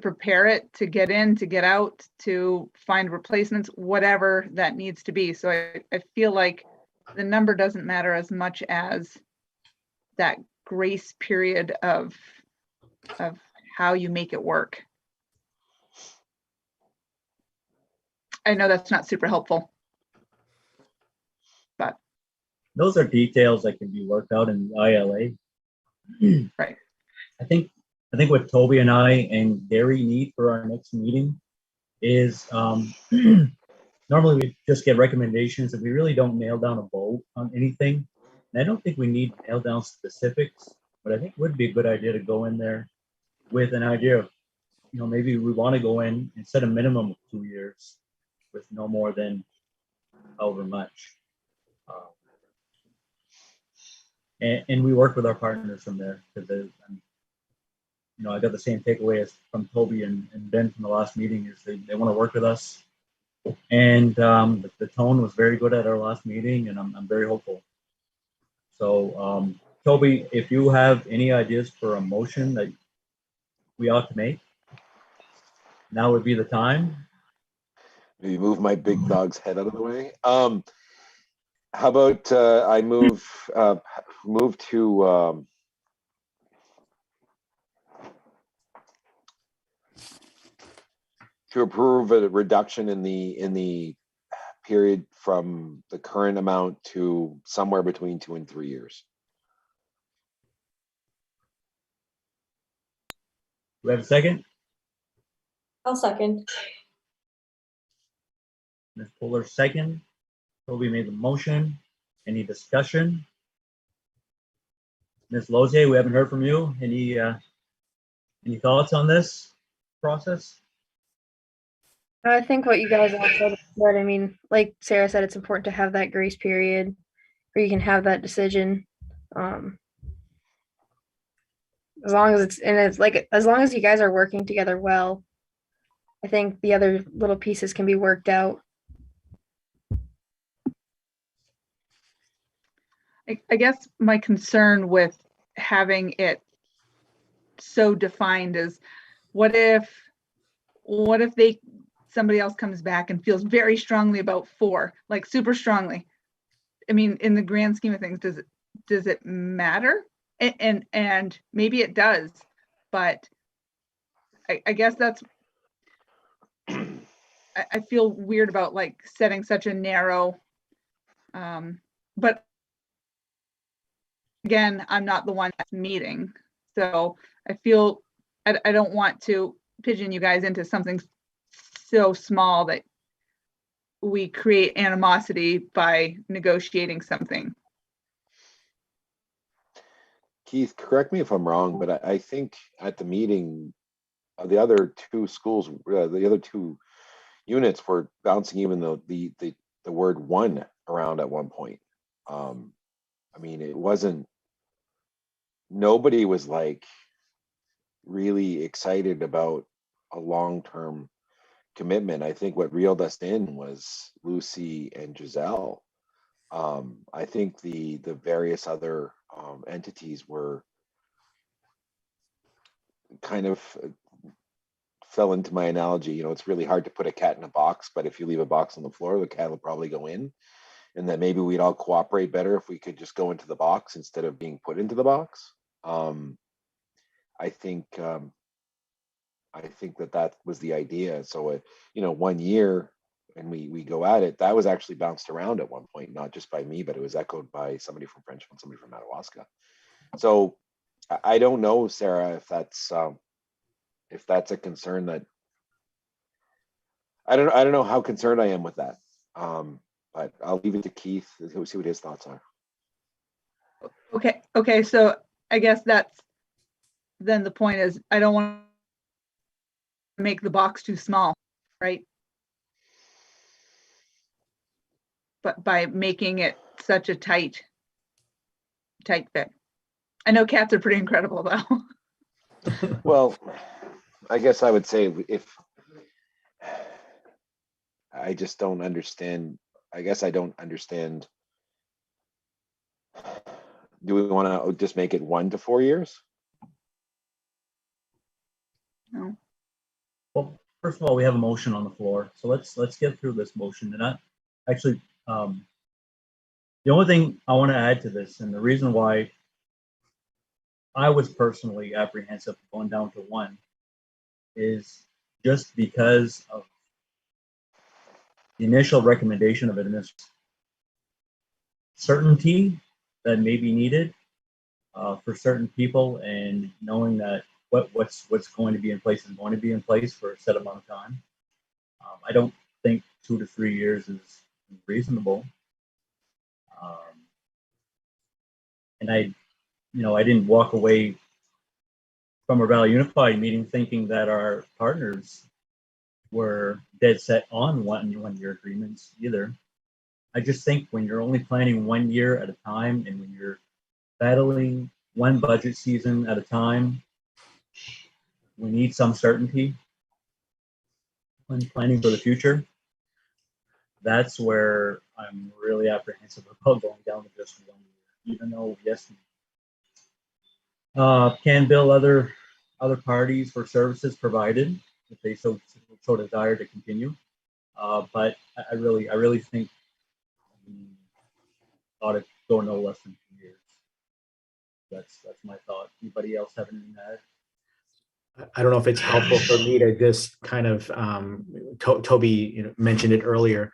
prepare it, to get in, to get out, to find replacements, whatever that needs to be. So I feel like the number doesn't matter as much as that grace period of how you make it work. I know that's not super helpful, but Those are details that can be worked out in the ILA. right. I think what Toby and I and Gary need for our next meeting is normally we just get recommendations and we really don't nail down a vote on anything. And I don't think we need to nail down specifics, but I think it would be a good idea to go in there with an idea of, you know, maybe we want to go in and set a minimum of 2 years with no more than however much. And we work with our partners from there, because you know, I got the same takeaway as from Toby and Ben from the last meeting, is they want to work with us. And the tone was very good at our last meeting, and I'm very hopeful. So Toby, if you have any ideas for a motion that we ought to make, now would be the time. Maybe move my big dog's head out of the way. How about I move to approve a reduction in the period from the current amount to somewhere between 2 and 3 years. Do we have a second? I'll second. Ms. Fuller, second. Toby made the motion. Any discussion? Ms. Lozier, we haven't heard from you. Any thoughts on this process? I think what you guys all said is good. I mean, like Sarah said, it's important to have that grace period where you can have that decision. As long as as long as you guys are working together well, I think the other little pieces can be worked out. I guess my concern with having it so defined is, what if somebody else comes back and feels very strongly about 4, like super strongly? I mean, in the grand scheme of things, does it matter? And maybe it does, but I guess that's, I feel weird about like setting such a narrow, but again, I'm not the one that's meeting. So I feel I don't want to pigeon you guys into something so small that we create animosity by negotiating something. Keith, correct me if I'm wrong, but I think at the meeting, the other 2 schools, the other 2 units were bouncing even the word 1 around at one point. I mean, it wasn't, nobody was like really excited about a long-term commitment. I think what reeled us in was Lucy and Giselle. I think the various other entities were kind of fell into my analogy. You know, it's really hard to put a cat in a box, but if you leave a box on the floor, the cat will probably go in. And that maybe we'd all cooperate better if we could just go into the box instead of being put into the box. I think that was the idea. So, you know, 1 year, and we go at it, that was actually bounced around at one point, not just by me, but it was echoed by somebody from Frenchman, and somebody from Madawaska. So I don't know, Sarah, if that's a concern that I don't know how concerned I am with that. But I'll leave it to Keith to see what his thoughts are. Okay, so I guess that's then the point is I don't want to make the box too small, right? But by making it such a tight fit. I know cats are pretty incredible though. Well, I guess I would say if I just don't understand, I guess I don't understand. Do we want to just make it 1 to 4 years? No. Well, first of all, we have a motion on the floor, so let's get through this motion. And I actually, the only thing I want to add to this, and the reason why I was personally apprehensive going down to 1, is just because of the initial recommendation of this certainty that may be needed for certain people, and knowing that what's going to be in place is going to be in place for a set amount of time. I don't think 2 to 3 years is reasonable. And I didn't walk away from a Valley Unified meeting thinking that our partners were dead set on 1 year agreements either. I just think when you're only planning 1 year at a time, and when you're battling 1 budget season at a time, we need some certainty when planning for the future. That's where I'm really apprehensive about going down to just 1 year, even though, yes, can bill other parties for services provided if they so desire to continue. But I really think we ought to go no less than 2 years. That's my thought. Anybody else have anything to add? I don't know if it's helpful for me to just kind of, Toby mentioned it earlier.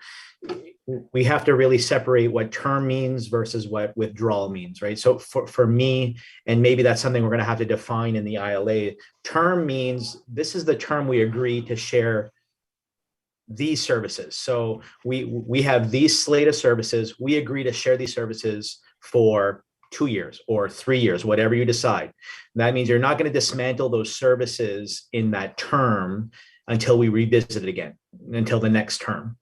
We have to really separate what term means versus what withdrawal means, right? So for me, and maybe that's something we're going to have to define in the ILA, term means this is the term we agree to share these services. So we have these slate of services. We agree to share these services for 2 years or 3 years, whatever you decide. That means you're not going to dismantle those services in that term until we revisit it again, until the next term.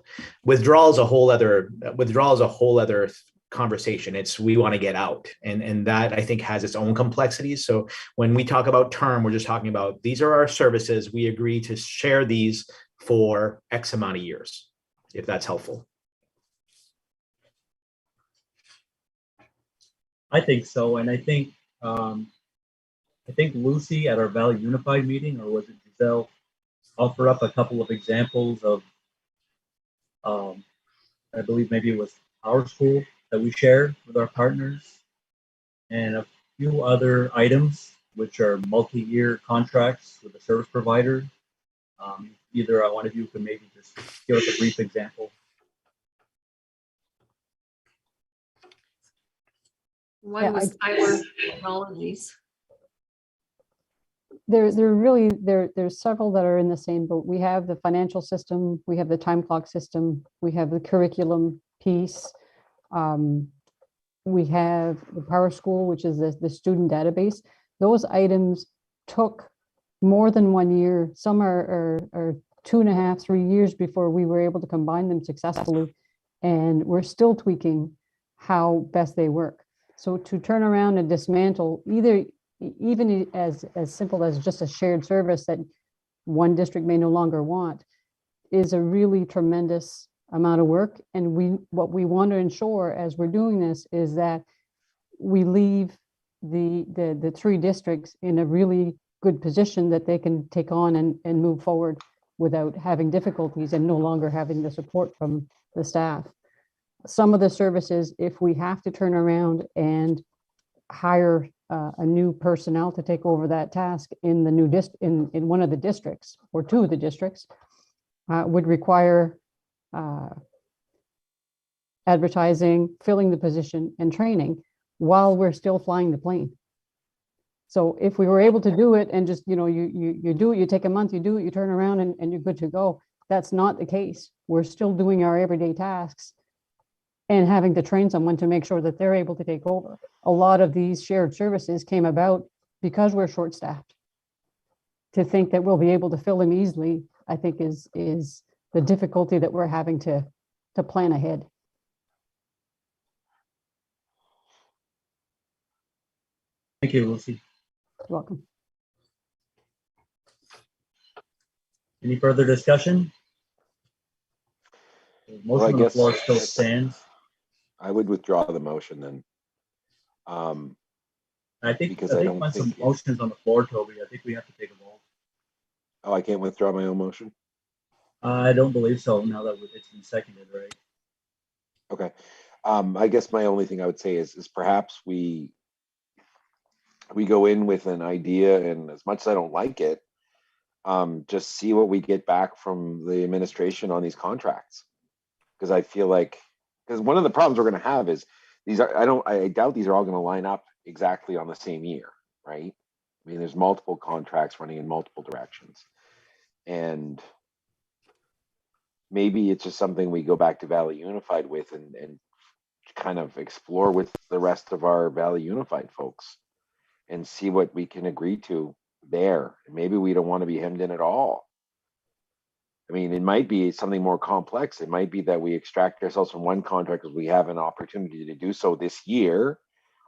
Withdrawal is a whole other conversation. It's we want to get out, and that I think has its own complexities. So when we talk about term, we're just talking about these are our services. We agree to share these for X amount of years, if that's helpful. I think so, and I think Lucy at our Valley Unified meeting, or was it Giselle, offered up a couple of examples of, I believe maybe it was our school that we share with our partners, and a few other items which are multi-year contracts with the service provider. Either one of you could maybe just give us a brief example. One was cyber technologies. There's several that are in the same boat. We have the financial system, we have the time clock system, we have the curriculum piece. We have the Power School, which is the student database. Those items took more than 1 year. Some are 2.5, 3 years before we were able to combine them successfully. And we're still tweaking how best they work. So to turn around and dismantle even as simple as just a shared service that one district may no longer want is a really tremendous amount of work. And what we want to ensure as we're doing this is that we leave the 3 districts in a really good position that they can take on and move forward without having difficulties and no longer having the support from the staff. Some of the services, if we have to turn around and hire a new personnel to take over that task in the new in one of the districts or 2 of the districts, would require advertising, filling the position, and training while we're still flying the plane. So if we were able to do it and just, you know, you do it, you take a month, you do it, you turn around and you're good to go. That's not the case. We're still doing our everyday tasks and having to train someone to make sure that they're able to take over. A lot of these shared services came about because we're short-staffed. To think that we'll be able to fill them easily, I think is the difficulty that we're having to plan ahead. Thank you, Lucy. You're welcome. Any further discussion? The Well, I motion on the guess floor still stands. I would withdraw the motion then. I think Because I don't once some think- motions on the floor, Toby, I think we have to take a vote. Oh, I can't withdraw my own motion? I don't believe so, now that it's been seconded, right? Okay. I guess my only thing I would say is perhaps we go in with an idea, and as much as I don't like it, just see what we get back from the administration on these contracts. Because I feel like, because one of the problems we're going to have is I doubt these are all going to line up exactly on the same year, right? I mean, there's multiple contracts running in multiple directions. And maybe it's just something we go back to Valley Unified with and kind of explore with the rest of our Valley Unified folks and see what we can agree to there. Maybe we don't want to be hemmed in at all. I mean, it might be something more complex. It might be that we extract ourselves from one contract because we have an opportunity to do so this year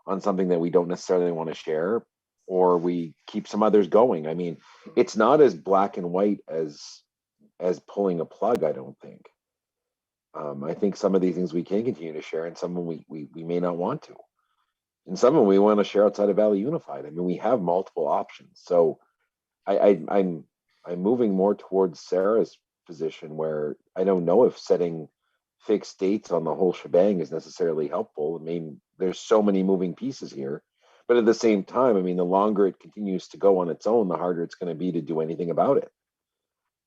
on something that we don't necessarily want to share, or we keep some others going. I mean, it's not as black and white as pulling a plug, I don't think. I think some of these things we can continue to share, and some of them we may not want to. And some of them we want to share outside of Valley Unified. I mean, we have multiple options. So I'm moving more towards Sarah's position, where I don't know if setting fixed dates on the whole shebang is necessarily helpful. I mean, there's so many moving pieces here, but at the same time, I mean, the longer it continues to go on its own, the harder it's going to be to do anything about it.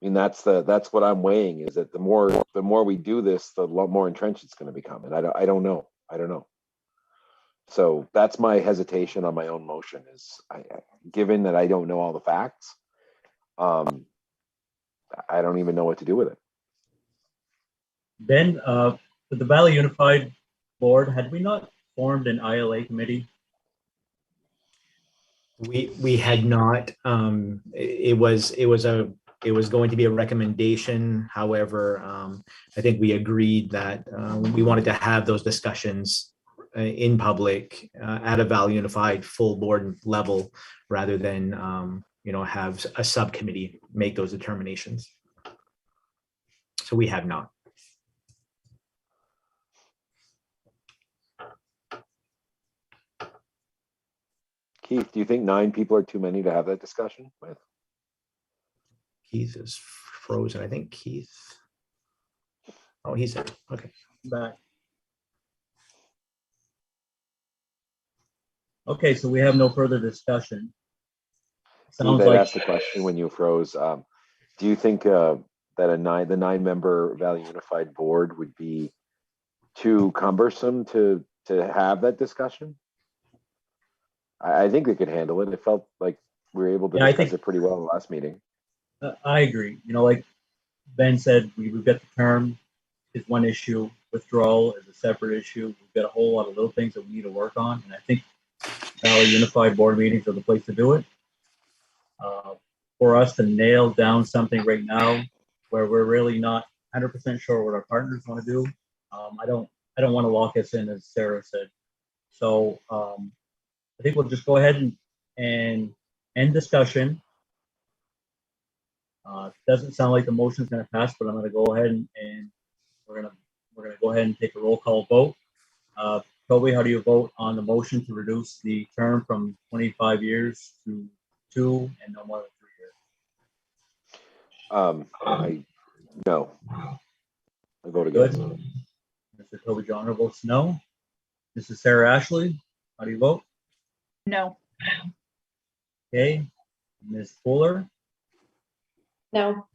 I mean, that's what I'm weighing, is that the more we do this, the more entrenched it's going to become. And I don't know. So that's my hesitation on my own motion, is given that I don't know all the facts, I don't even know what to do with it. Then, with the Valley Unified Board, had we not formed an ILA committee? We had not. It was going to be a recommendation. However, I think we agreed that we wanted to have those discussions in public at a Valley Unified full board level, rather than have a subcommittee make those determinations. So we have not. Keith, do you think 9 people are too many to have that discussion with? Keith is frozen. I think Keith. Oh, he's there. Okay. Back. Okay, so we have no further discussion. Keith, I asked the question when you froze. Do you think that the 9-member Valley Unified Board would be too cumbersome to have that discussion? I think they could handle it. It felt like we were able to discuss it pretty well in the last meeting. I agree. Like Ben said, we've got the term is one issue, withdrawal is a separate issue. We've got a whole lot of little things that we need to work on, and I think Valley Unified Board meetings are the place to do it. For us to nail down something right now where we're really not 100% sure what our partners want to do, I don't want to lock us in, as Sarah said. So I think we'll just go ahead and end discussion. Doesn't sound like the motion is going to pass, but I'm going to go ahead and we're going to go ahead and take a roll call vote. Toby, how do you vote on the motion to reduce the term from 25 years to 2 and no more than 3 years? No. I vote against. Mr. Toby Johnner votes no. Mrs. Sarah Ashley, how do you vote? No. Okay. Ms. Fuller, No.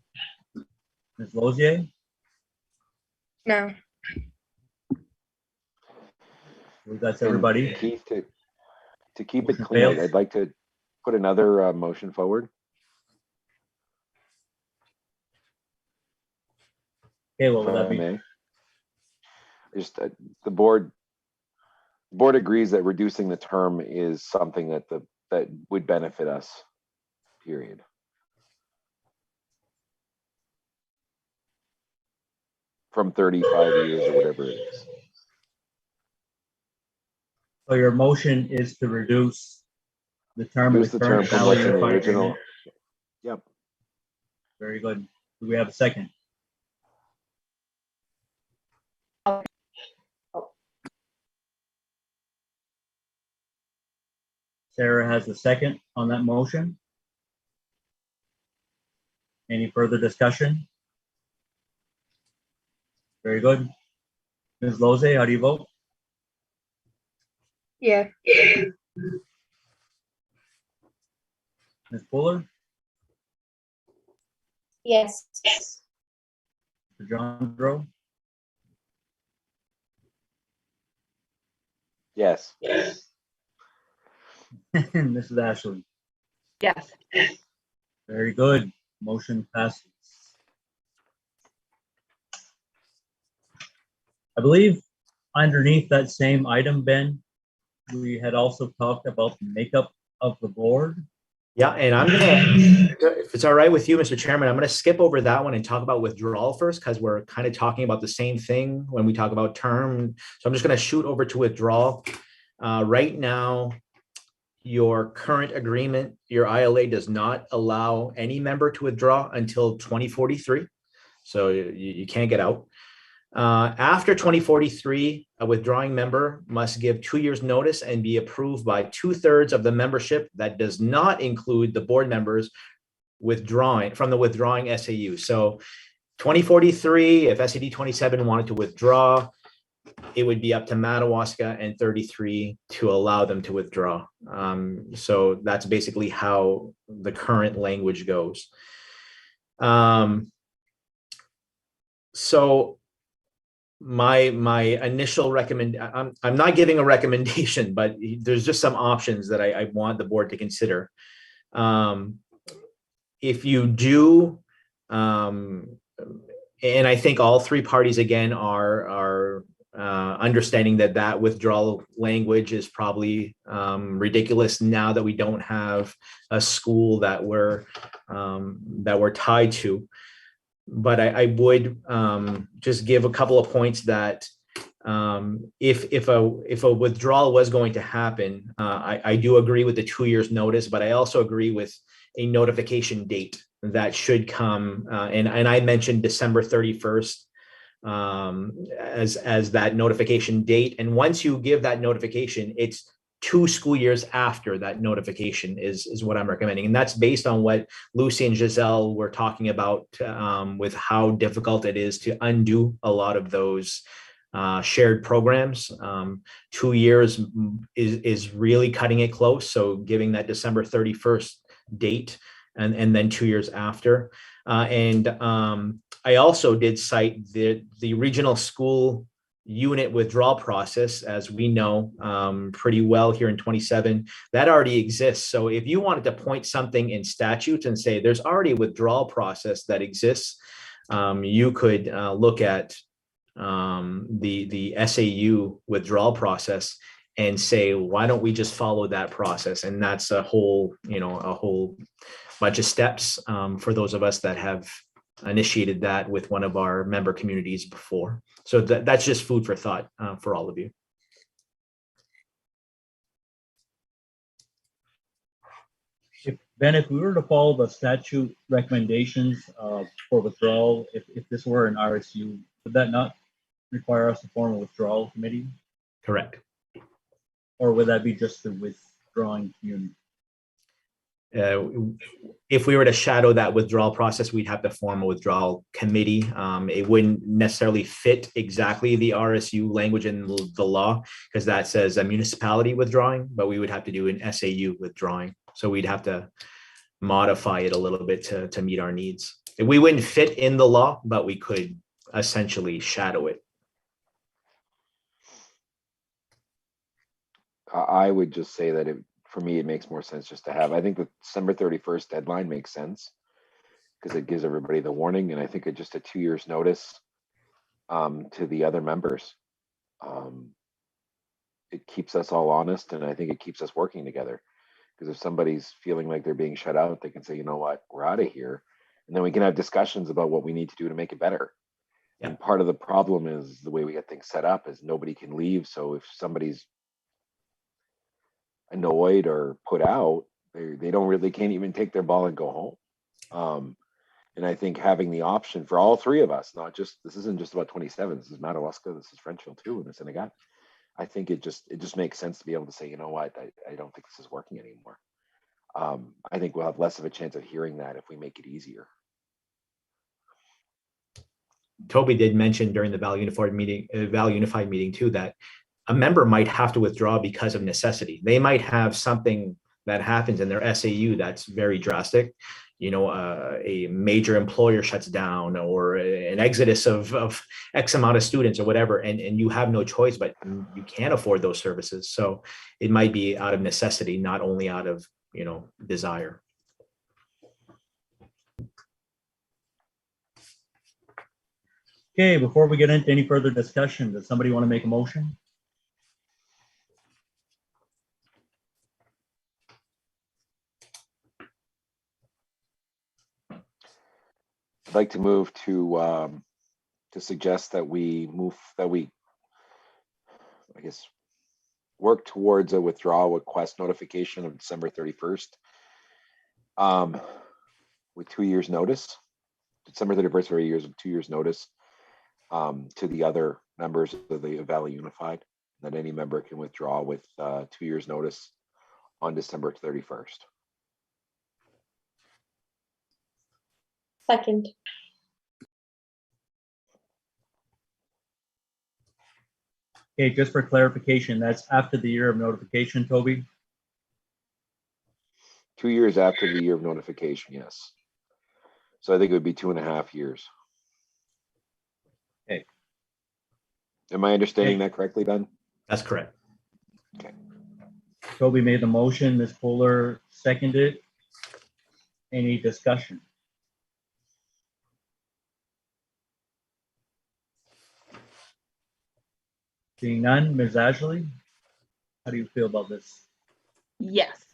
Ms. Lozier, No. That's And everybody. Keith, to keep it Motion clean, fails. I'd like to put another motion forward. Okay, what if would I that be? may. Just the board agrees that reducing the term is something that would benefit us, period. From 35 years or whatever it is. So your motion is to reduce the term of Reduce the the term current from what's in the value original. agreement. Yep. Very good. Do we have a second? Sarah has a second on that motion. Any further discussion? Very good. Ms. Lozay, how do you vote? Yeah. Ms. Fuller? Yes. Mr. John Drow? Yes. Mrs. Ashley? Yes. Very good. Motion passes. I believe underneath that same item, Ben, we had also talked about the makeup of the board. Yeah, and I'm gonna, if it's all right with you, Mr. Chairman, I'm gonna skip over that one and talk about withdrawal first, because we're kind of talking about the same thing when we talk about term. So I'm just gonna shoot over to withdrawal. Right now, your current agreement, your ILA does not allow any member to withdraw until 2043. So you can't get out. After 2043, a withdrawing member must give 2 years notice and be approved by 2/3 of the membership. That does not include the board members withdrawing from the withdrawing SAU. So 2043, if SAD 27 wanted to withdraw, it would be up to Madawaska and 33 to allow them to withdraw. So that's basically how the current language goes. So my initial I'm not giving a recommendation, but there's just some options that I want the board to consider. If you do, and I think all three parties again are understanding that withdrawal language is probably ridiculous now that we don't have a school that we're tied to. But I would just give a couple of points that if a withdrawal was going to happen, I do agree with the 2 years notice, but I also agree with a notification date that should come. And I mentioned December 31st as that notification date. And once you give that notification, it's 2 school years after that notification is what I'm recommending. And that's based on what Lucy and Giselle were talking about with how difficult it is to undo a lot of those shared programs. 2 years is really cutting it close. So giving that December 31st date and then 2 years after. I also did cite the regional school unit withdrawal process, as we know pretty well here in 27, that already exists. So if you wanted to point something in statutes and say there's already a withdrawal process that exists, you could look at the SAU withdrawal process and say, why don't we just follow that process? And that's a whole bunch of steps for those of us that have initiated that with one of our member communities before. So that's just food for thought for all of you. Ben, if we were to follow the statute recommendations for withdrawal, if this were an RSU, would that not require us to form a withdrawal committee? Correct. Or would that be just the withdrawing community? If we were to shadow that withdrawal process, we'd have to form a withdrawal committee. It wouldn't necessarily fit exactly the RSU language in the law, because that says a municipality withdrawing, but we would have to do an SAU withdrawing. So we'd have to modify it a little bit to meet our needs. We wouldn't fit in the law, but we could essentially shadow it. I would just say that for me, it makes more sense just to have, I think the December 31st deadline makes sense because it gives everybody the warning. And I think just a 2 years notice to the other members. It keeps us all honest, and I think it keeps us working together. Because if somebody's feeling like they're being shut out, they can say, you know what, we're out of here. And then we can have discussions about what we need to do to make it better. Yeah. And part of the problem is the way we get things set up is nobody can leave. So if somebody's annoyed or put out, they can't even take their ball and go home. And I think having the option for all three of us, this isn't just about 27, this is Madawaska, this is Frenchville too, and this and again. I think it just makes sense to be able to say, you know what, I don't think this is working anymore. I think we'll have less of a chance of hearing that if we make it easier. Toby did mention during the Val Unified meeting too, that a member might have to withdraw because of necessity. They might have something that happens in their SAU that's very drastic. You know, a major employer shuts down, or an exodus of X amount of students or whatever, and you have no choice, but you can't afford those services. So it might be out of necessity, not only out of, you know, desire. Okay, before we get into any further discussion, does somebody want to make a motion? I'd like to move to suggest that we I guess work towards a withdrawal request notification of December 31st with 2 years notice. December 31st for 2 years notice to the other members of the Valley Unified, that any member can withdraw with 2 years notice on December 31st. Second. Okay, just for clarification, that's after the year of notification, Toby? 2 years after the year of notification, yes. So I think it would be 2.5 years. Okay. Am I understanding that correctly, Ben? That's correct. Okay. Toby made the motion, Ms. Fuller seconded. Any discussion? Seeing none, Ms. Ashley, how do you feel about this? Yes.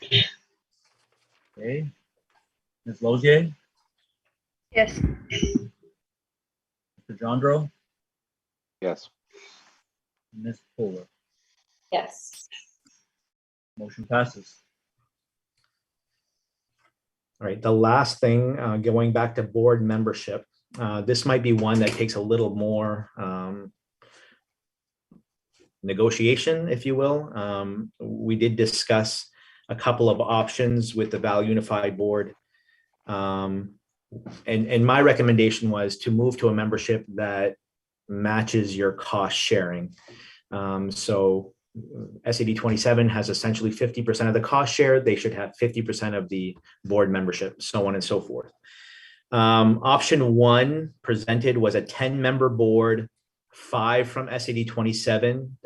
Okay. Ms. Lozier, Yes. Mr. Jandro, Yes. Ms. Fuller. Yes. Motion passes. All right, the last thing, going back to board membership, this might be one that takes a little more negotiation, if you will. We did discuss a couple of options with the Val Unified Board. And my recommendation was to move to a membership that matches your cost sharing. So SAD 27 has essentially 50% of the cost share. They should have 50% of the board membership, so on and so forth. Option one presented was a 10-member board, 5 from SAD 27,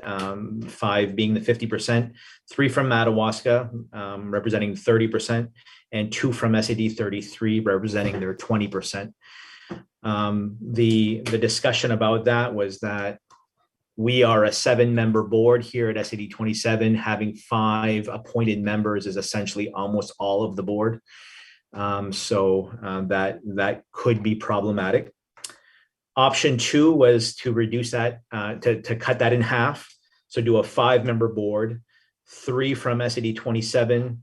5 being the 50%, 3 from Madawaska, representing 30%, and 2 from SAD 33, representing their 20%. The discussion about that was that we are a 7-member board here at SAD 27. Having 5 appointed members is essentially almost all of the board. So that could be problematic. Option 2 was to reduce that, to cut that in half. So do a 5-member board, 3 from SAD 27,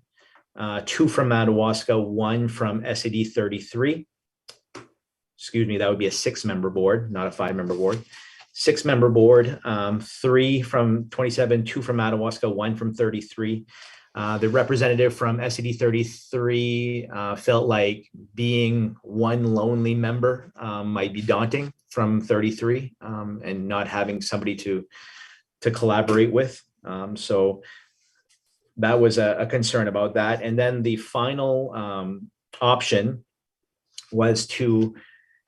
2 from Madawaska, 1 from SAD 33. Excuse me, that would be a 6-member board, not a 5-member board. 6-member board, 3 from 27, 2 from Madawaska, 1 from 33. The representative from SAD 33 felt like being one lonely member might be daunting from 33 and not having somebody to collaborate with. So that was a concern about that. And then the final option was to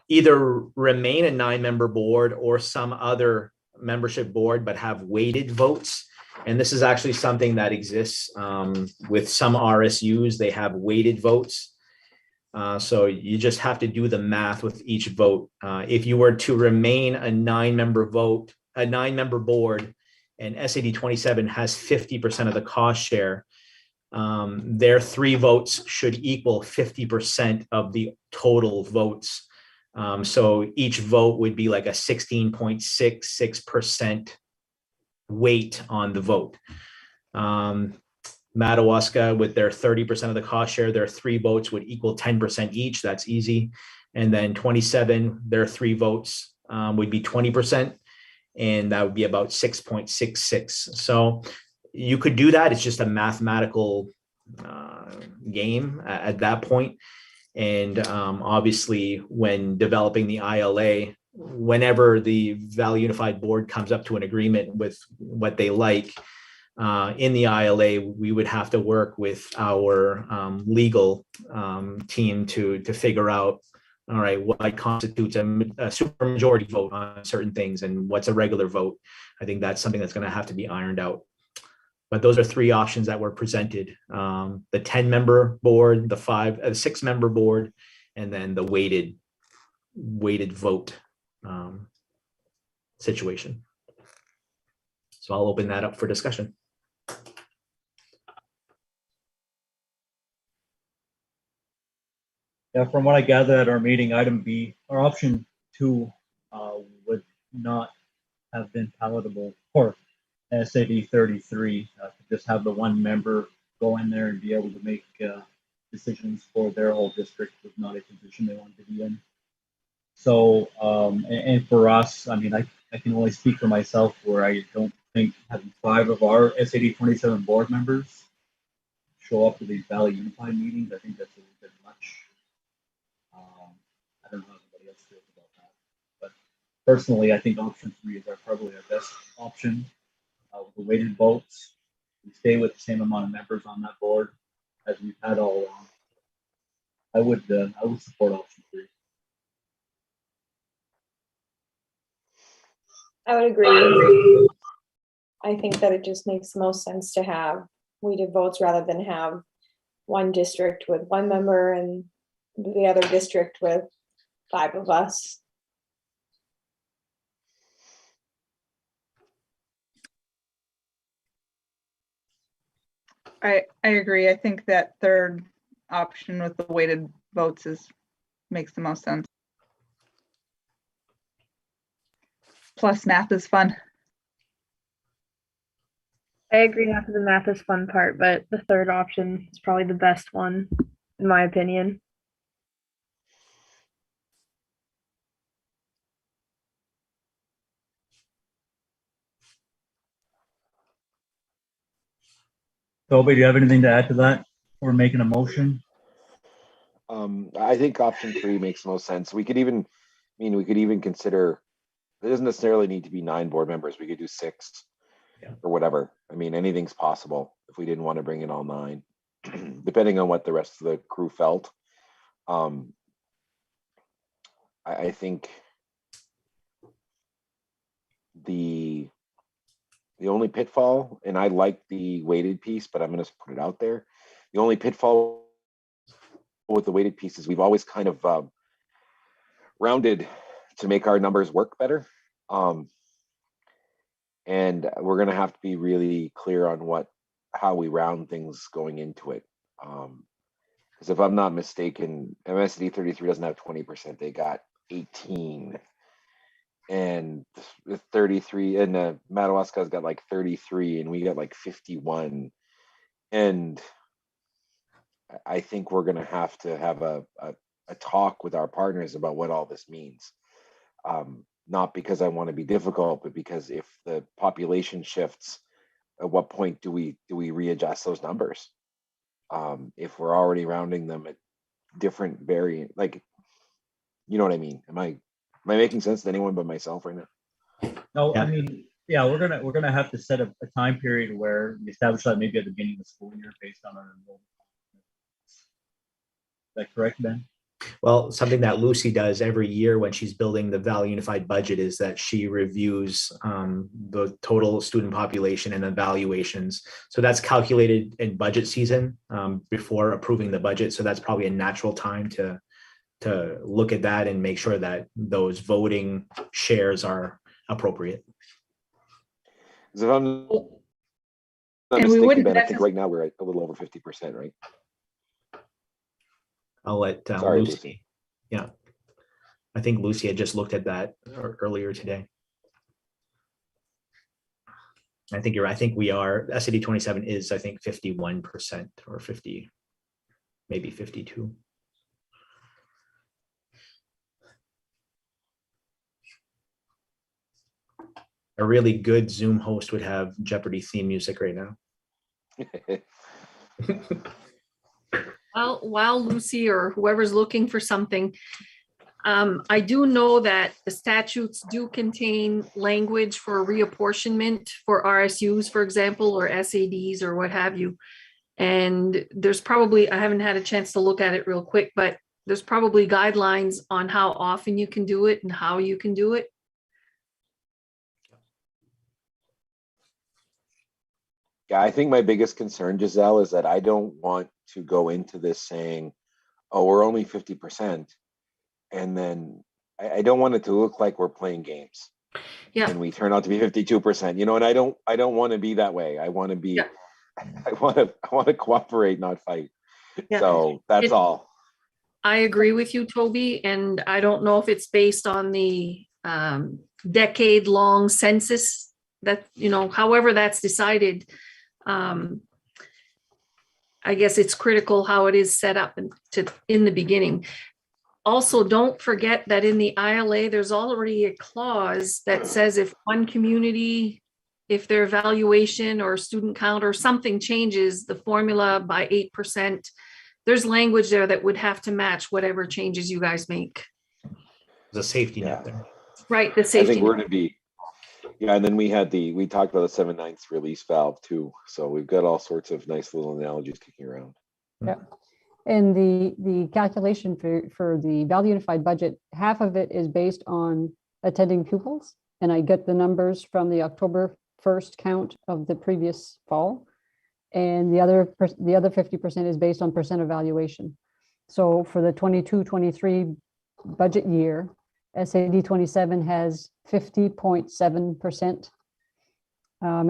either remain a 9-member board or some other membership board, but have weighted votes. And this is actually something that exists with some RSUs. They have weighted votes. So you just have to do the math with each vote. If you were to remain a 9-member board, and SAD 27 has 50% of the cost share, their 3 votes should equal 50% of the total votes. So each vote would be like a 16.66% weight on the vote. Madawaska, with their 30% of the cost share, their 3 votes would equal 10% each. That's easy. And then 27, their 3 votes would be 20%. And that would be about 6.66. So you could do that. It's just a mathematical game at that point. And obviously, when developing the ILA, whenever the Valley Unified Board comes up to an agreement with what they like in the ILA, we would have to work with our legal team to figure out, all right, what constitutes a supermajority vote on certain things and what's a regular vote. I think that's something that's going to have to be ironed out. But those are 3 options that were presented: the 10-member board, the 6-member board, and then the weighted vote situation. So I'll open that up for discussion. Yeah, from what I gathered at our meeting, item B, or option 2, would not have been palatable for SAD 33 to just have the 1 member go in there and be able to make decisions for their whole district was not a position they wanted to be in. So, and for us, I mean, I can only speak for myself, where I don't think having 5 of our SAD 27 board members show up to these Valley Unified meetings, I think that's a little bit much. I don't know how anybody else feels about that, but personally, I think option 3 is probably our best option. With the weighted votes, we stay with the same amount of members on that board as we've had all along. I would support option 3. I would agree. I think that it just makes the most sense to have weighted votes rather than have one district with 1 member and the other district with 5 of us. I agree. I think that third option with the weighted votes makes the most sense. Plus, math is fun. I agree after the math is fun part, but the third option is probably the best one, in my opinion. Toby, do you have anything to add to that? Or making a motion? I think option 3 makes the most sense. We could even consider, it doesn't necessarily need to be 9 board members. We could do 6 or whatever. I mean, anything's possible if we didn't want to bring in all 9, depending on what the rest of the crew felt. I think the only pitfall, and I like the weighted piece, but I'm going to put it out there. The only pitfall with the weighted piece is we've always kind of rounded to make our numbers work better. And we're going to have to be really clear on how we round things going into it. Because if I'm not mistaken, MSAD 33 doesn't have 20%. They got 18. And the 33, and Madawaska's got like 33, and we got like 51. And I think we're going to have a talk with our partners about what all this means. Not because I want to be difficult, but because if the population shifts, at what point do we readjust those numbers? If we're already rounding them at different variant, like, you know what I mean? Am I making sense to anyone but myself right now? No, Yeah. I mean, yeah, we're gonna have to set a time period where we establish that maybe at the beginning of the school year based on our enrollment. Is that correct, Ben? Well, something that Lucy does every year when she's building the Valley Unified budget is that she reviews the total student population and evaluations. So that's calculated in budget season before approving the budget. So that's probably a natural time to look at that and make sure that those voting shares are appropriate. Because if I'm not And we mistaken, wouldn't Ben, I think right now we're at a little over 50%, right? I'll let Sorry, Lucy. Lucy. Yeah. I think Lucy had just looked at that earlier today. I think you're right. I think we are, SAD 27 is, I think, 51% or 50, maybe 52. A really good Zoom host would have Jeopardy theme music right now. While Lucy or whoever's looking for something, I do know that the statutes do contain language for reapportionment for RSUs, for example, or SADs or what have you. And there's probably, I haven't had a chance to look at it real quick, but there's probably guidelines on how often you can do it and how you can do it. Yeah, I think my biggest concern, Giselle, is that I don't want to go into this saying, oh, we're only 50%. And then I don't want it to look like we're playing games. Yeah. And we turn out to be 52%, and I don't want to be that way. I want to be, Yeah. I want to cooperate, not fight. Yeah. So that's all. I agree with you, Toby, and I don't know if it's based on the decade-long census that, however that's decided. I guess it's critical how it is set up in the beginning. Also, don't forget that in the ILA, there's already a clause that says if one community, if their evaluation or student count or something changes the formula by 8%, there's language there that would have to match whatever changes you guys make. There's a safety net there. Right, the safety. I think we're going to be, and then we talked about the 7/9 release valve too. So we've got all sorts of nice little analogies kicking around. Yeah. And the calculation for the Valley Unified budget, half of it is based on attending pupils. And I get the numbers from the October 1st count of the previous fall. And the other 50% is based on percent evaluation. So for the 22-23 budget year, SAD 27 has 50.7%.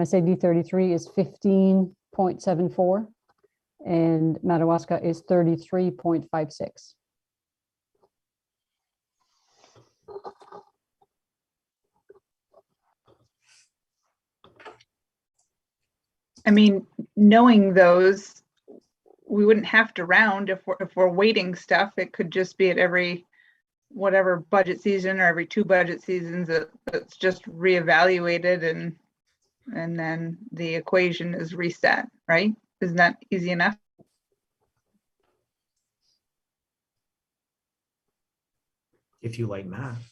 SAD 33 is 15.74. And Madawaska is 33.56. I mean, knowing those, we wouldn't have to round if we're weighting stuff. It could just be at every whatever budget season or every 2 budget seasons that's just reevaluated and then the equation is reset, right? Isn't that easy enough? If you like math.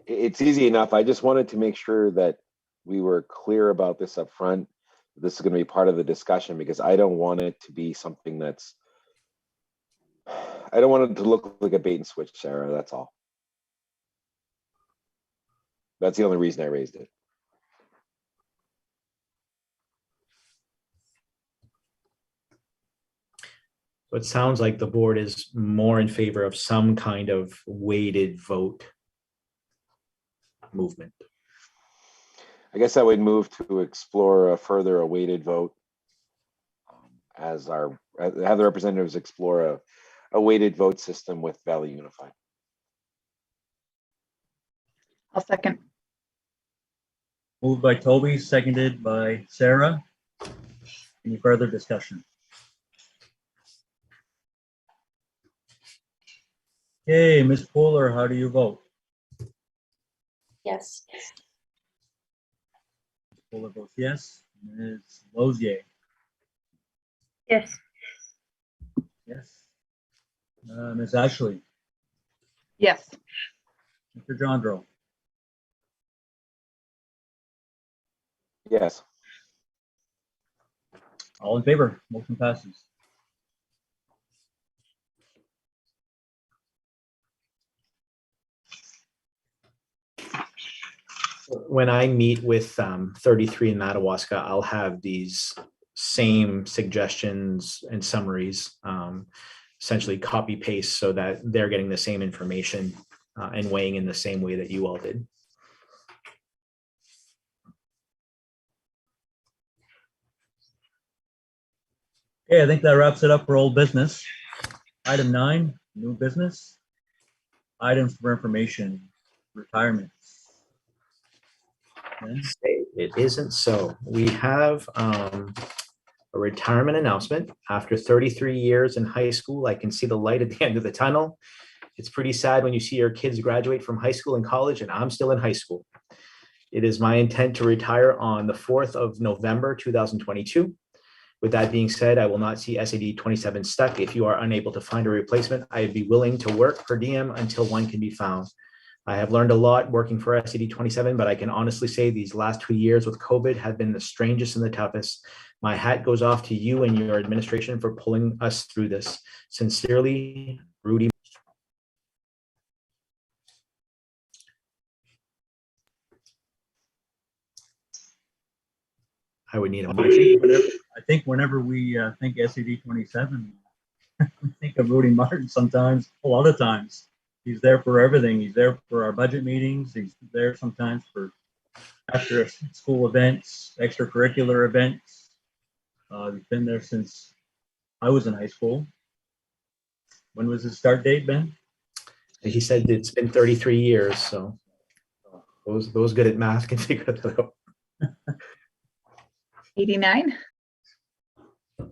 It's easy enough. I just wanted to make sure that we were clear about this up front. This is going to be part of the discussion because I don't want it to be something I don't want it to look like a bait and switch, Sarah. That's all. That's the only reason I raised it. So it sounds like the board is more in favor of some kind of weighted vote movement. I guess I would move to explore a weighted vote have the representatives explore a weighted vote system with Valley Unified. I'll second. Moved by Toby, seconded by Sarah. Any further discussion? Okay, Ms. Fuller, how do you vote? Yes. Ms. Fuller votes yes. Ms. Lozier? Yes. Yes. Ms. Ashley? Yes. Mr. Jandro? Yes. All in favor? Motion passes. when I meet with 33 in Madawaska, I'll have these same suggestions and summaries, essentially copy paste so that they're getting the same information and weighing in the same way that you all did. Okay, I think that wraps it up for old business. Item 9, new business. Items for information, retirements. Okay. It isn't so. We have a retirement announcement. After 33 years in high school, I can see the light at the end of the tunnel. It's pretty sad when you see your kids graduate from high school and college, and I'm still in high school. It is my intent to retire on the 4th of November, 2022. With that being said, I will not see SAD 27 stuck. If you are unable to find a replacement, I'd be willing to work per diem until one can be found. I have learned a lot working for SAD 27, but I can honestly say these last 2 years with COVID have been the strangest and the toughest. My hat goes off to you and your administration for pulling us through this. Sincerely, Rudy. I would need a motion. I think whenever we think SAD 27, we think of Rudy Martin sometimes, a lot of times. He's there for everything. He's there for our budget meetings. He's there sometimes for after school events, extracurricular events. He's been there since I was in high school. When was his start date, Ben? He said it's been 33 years, so those good at math can figure that out. 89.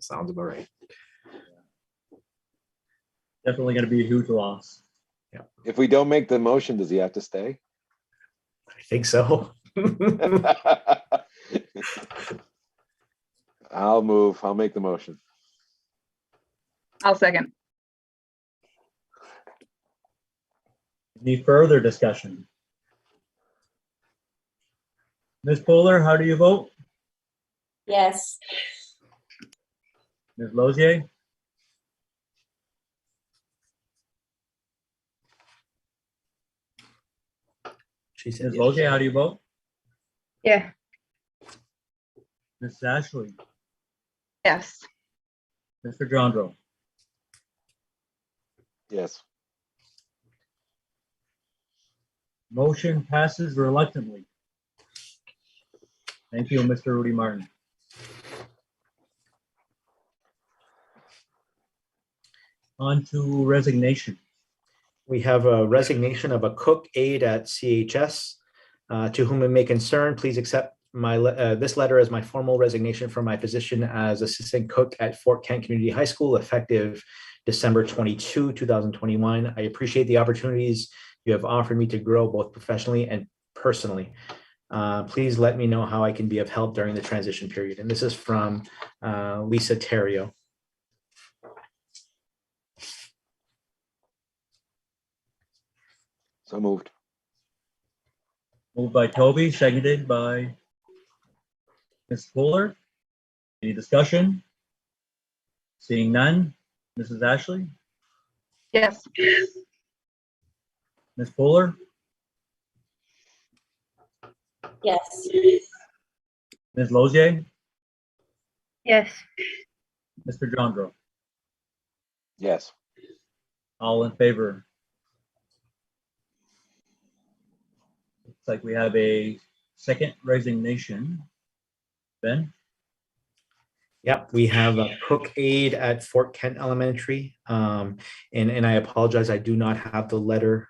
Sounds about right. Definitely going to be a huge loss. Yeah. If we don't make the motion, does he have to stay? I think so. I'll make the motion. I'll second. Any further discussion? Ms. Poehler, how do you vote? Yes. Ms. Lozier? She said Ms. yes. Lozier, how do you vote? Yeah. Ms. Ashley? Yes. Mr. Jondro? Yes. Motion passes reluctantly. Thank you, Mr. Rudy Martin. On to resignation. We have a resignation of a cook aide at CHS. To whom it may concern, please accept this letter as my formal resignation from my position as assistant cook at Fort Kent Community High School, effective December 22, 2021. I appreciate the opportunities you have offered me to grow both professionally and personally. Please let me know how I can be of help during the transition period. And this is from Lisa Terrio. So moved. Moved by Toby, seconded by Ms. Poehler. Any discussion? Seeing none. Mrs. Ashley? Yes. Ms. Poehler? Yes. Ms. Lozier? Yes. Mr. Jondro? Yes. All in favor? Looks like we have a second resignation. Ben? Yep, we have a cook aide at Fort Kent Elementary. And I apologize, I do not have the letter.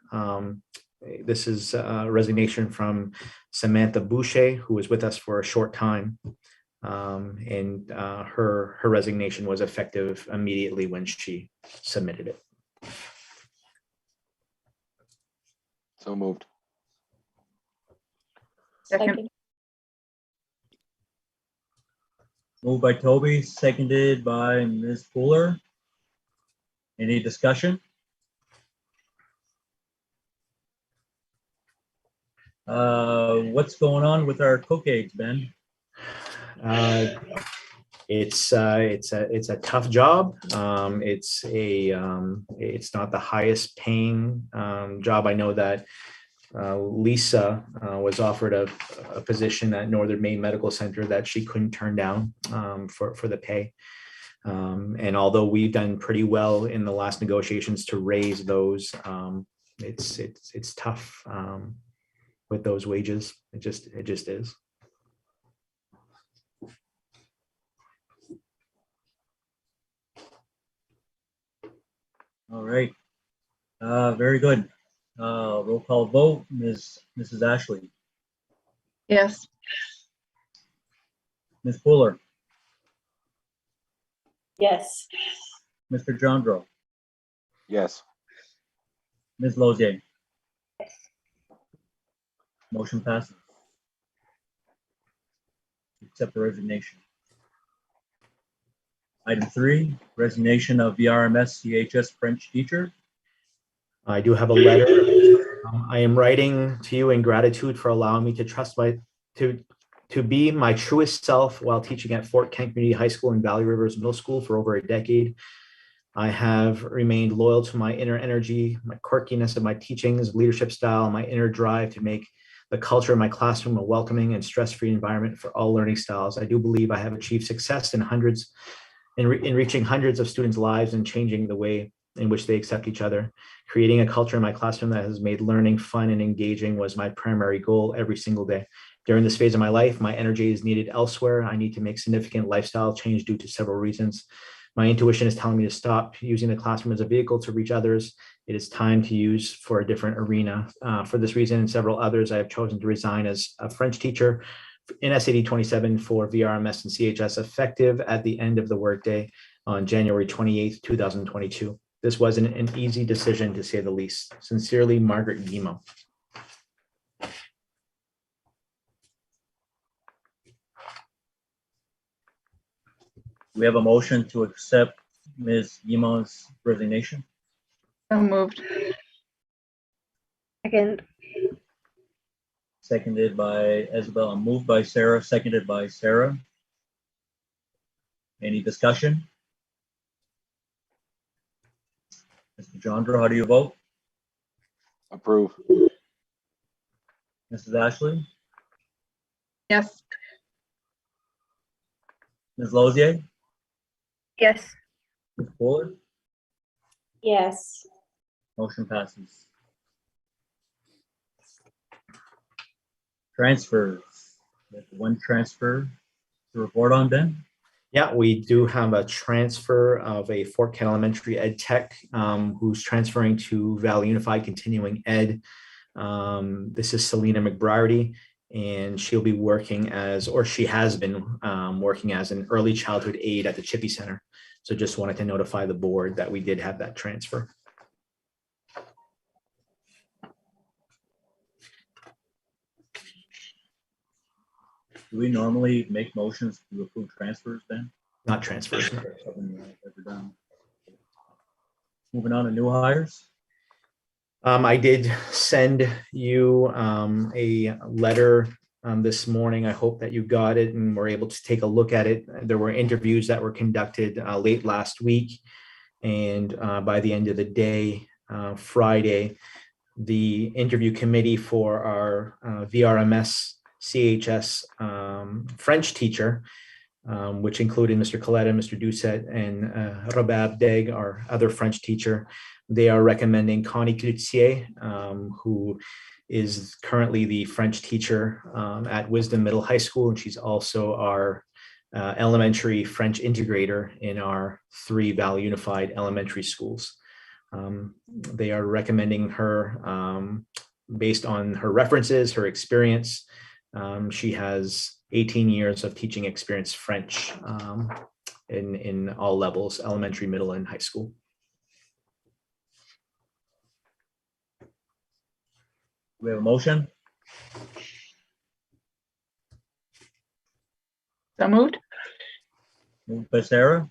This is a resignation from Samantha Boucher, who was with us for a short time. And her resignation was effective immediately when she submitted it. So moved. Second. Moved by Toby, seconded by Ms. Poehler. Any discussion? What's going on with our cook aides, Ben? It's a tough job. It's not the highest paying job. I know that Lisa was offered a position at Northern Maine Medical Center that she couldn't turn down for the pay. And although we've done pretty well in the last negotiations to raise those, it's tough with those wages. It just is. All right. Very good. Roll call vote, Mrs. Ashley, Yes. Ms. Fuller, Yes. Mr. Jandro, Yes. Ms. Lozier. Motion passes. Accept the resignation. Item 3, resignation of VRMS CHS French teacher. I do have a letter. I am writing to you in gratitude for allowing me to trust to be my truest self while teaching at Fort Kent Community High School and Valley Rivers Middle School for over a decade. I have remained loyal to my inner energy, my quirkiness of my teachings, leadership style, my inner drive to make the culture of my classroom a welcoming and stress-free environment for all learning styles. I do believe I have achieved success in reaching hundreds of students' lives and changing the way in which they accept each other. Creating a culture in my classroom that has made learning fun and engaging was my primary goal every single day. During this phase of my life, my energy is needed elsewhere. I need to make significant lifestyle change due to several reasons. My intuition is telling me to stop using the classroom as a vehicle to reach others. It is time to use for a different arena. For this reason and several others, I have chosen to resign as a French teacher in SAD 27 for VRMS and CHS effective at the end of the workday on January 28th, 2022. This wasn't an easy decision, to say the least. Sincerely, Margaret Guimau. We have a motion to accept Ms. Guimau's resignation. So moved. Second. Seconded by Isabel, moved by Sarah, seconded by Sarah. Any discussion? Mr. Jandro, how do you vote? Approve. Mrs. Ashley, Yes. Ms. Lozier, Yes. Ms. Fuller, Yes. motion passes. Transfers. We have one transfer to report on, Ben. Yeah, we do have a transfer of a Fort Kent Elementary ed tech who's transferring to Valley Unified Continuing Ed. This is Selena McBriarty, and she'll be working as, or she has been working as an early childhood aide at the Chippy Center. So just wanted to notify the board that we did have that transfer. Do we normally make motions to approve transfers, Ben? Not transfers. No. Moving on to new hires. I did send you a letter this morning. I hope that you got it and were able to take a look at it. There were interviews that were conducted late last week, and by the end of the day, Friday, the interview committee for our VRMS CHS French teacher, which included Mr. Coletta, Mr. Doucette, and Robert Deg, our other French teacher. They are recommending Connie Cloutier, who is currently the French teacher at Wisdom Middle High School, and she's also our elementary French integrator in our 3 Valley Unified elementary schools. They are recommending her based on her references, her experience. She has 18 years of teaching experience French in all levels, elementary, middle, and high school. We have a motion. So moved. Moved by Sarah,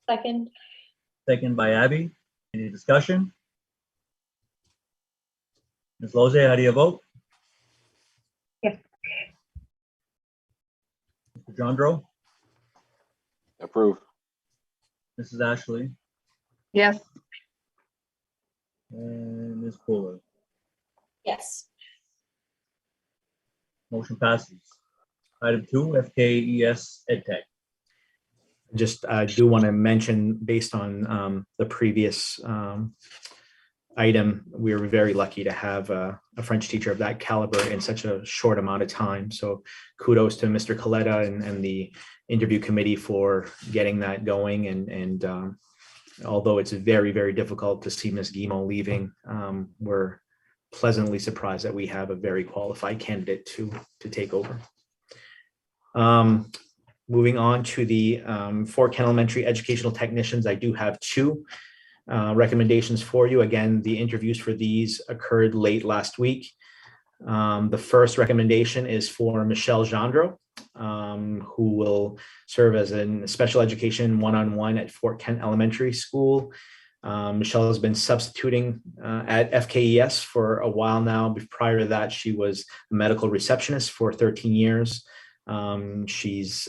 Second. second by Abby. Any discussion? Ms. Lozier, how do you vote? Yes. Mr. Jandro, Approve. Mrs. Ashley, Yes. and Ms. Fuller. Yes. Motion passes. Item 2, FKES EdTech. Just do want to mention, based on the previous item, we were very lucky to have a French teacher of that caliber in such a short amount of time. So kudos to Mr. Coletta and the interview committee for getting that going. And although it's very, very difficult to see Ms. Guimont leaving, we're pleasantly surprised that we have a very qualified candidate to take over. Moving on to the Fort Kent Elementary educational technicians, I do have 2 recommendations for you. Again, the interviews for these occurred late last week. The first recommendation is for Michelle Gendreau, who will serve as a special education one-on-one at Fort Kent Elementary School. Michelle has been substituting at FKES for a while now. Prior to that, she was a medical receptionist for 13 years. She's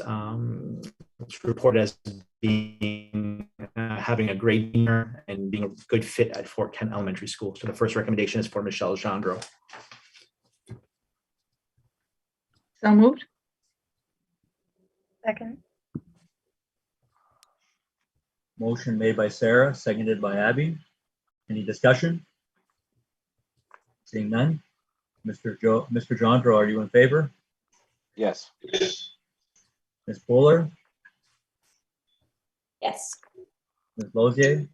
reported as being having a great demeanor and being a good fit at Fort Kent Elementary School. So the first recommendation is for Michelle Gendreau. So moved. Second. Motion made by Sarah, seconded by Abby. Any discussion? Seeing none. Mr. Gendreau, are you in favor? Yes. Ms. Fuller, Yes. Ms. Lozier,